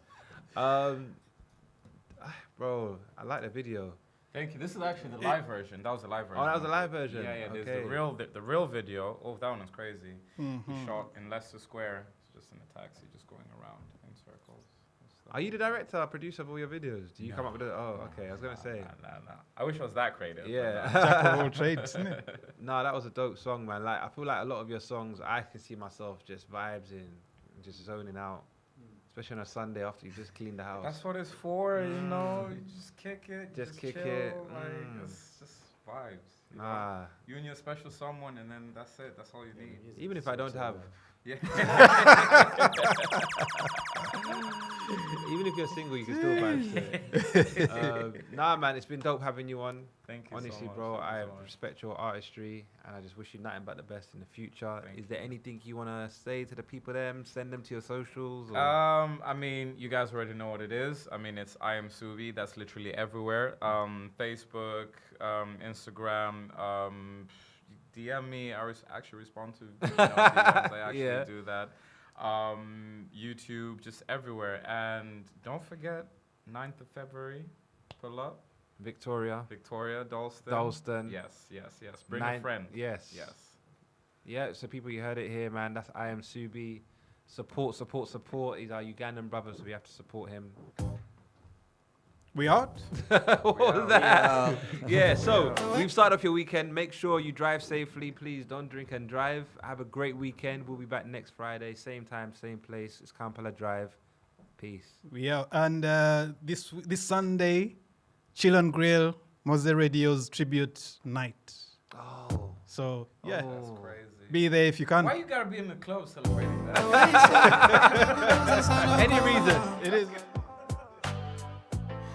Bro, I like the video. Thank you. This is actually the live version. That was the live version. Oh, that was the live version. Yeah, yeah. There's Okay. the real video. Oh, that one is crazy. Mm-hmm. He shot in Leicester Square, just in a taxi, just going around in circles. Are you the director, producer of all your videos? Do you come up with it? Oh, okay. I was gonna say. Nah. I wish I was that creative. Yeah. Jack of all trades, isn't it? No, that was a dope song, man. Like, I feel like a lot of your songs, I can see myself just vibes in, just zoning out, especially on a Sunday after you just cleaned the house. That's what it's for, you know. You just kick it. Just kick chill, it. Like, it's just vibes. You know? Nah. You and your special someone, and then that's it. That's all you need. Even if I don't have. Yeah. Even if you're single, you can still vibe to it. Nah, man, it's been dope having you on. Thank you. Honestly, so much. bro, Thank you I so much. respect your artistry, and I just wish you nothing but the best in the future. Thank Is there anything you want to say to the people? Send them to your socials. Or? I mean, you guys already know what it is. I mean, it's I am Subi. That's literally everywhere. Facebook, Instagram. DM me. I actually respond to DMs. I actually do that. YouTube, just everywhere. And don't forget, 9th of February, pull up. Victoria, Dalston. Yes. Bring a friend. Yes. Yeah, so people, you heard it here, man. That's I Am Subi. Support. He's our Ugandan brother, so we have to support him. We out? What was that? Yeah, so we've started off your weekend. Make sure you drive safely. Please don't drink and drive. Have a great weekend. We'll be back next Friday. Same time, same place. It's Kla Drive. Peace. We out. And this Sunday, Chill and Grill, Mose Radio's tribute night. Oh. So, yeah. That's crazy. Be there if you can. Why you gotta be in the club celebrating that? Any reason. It is.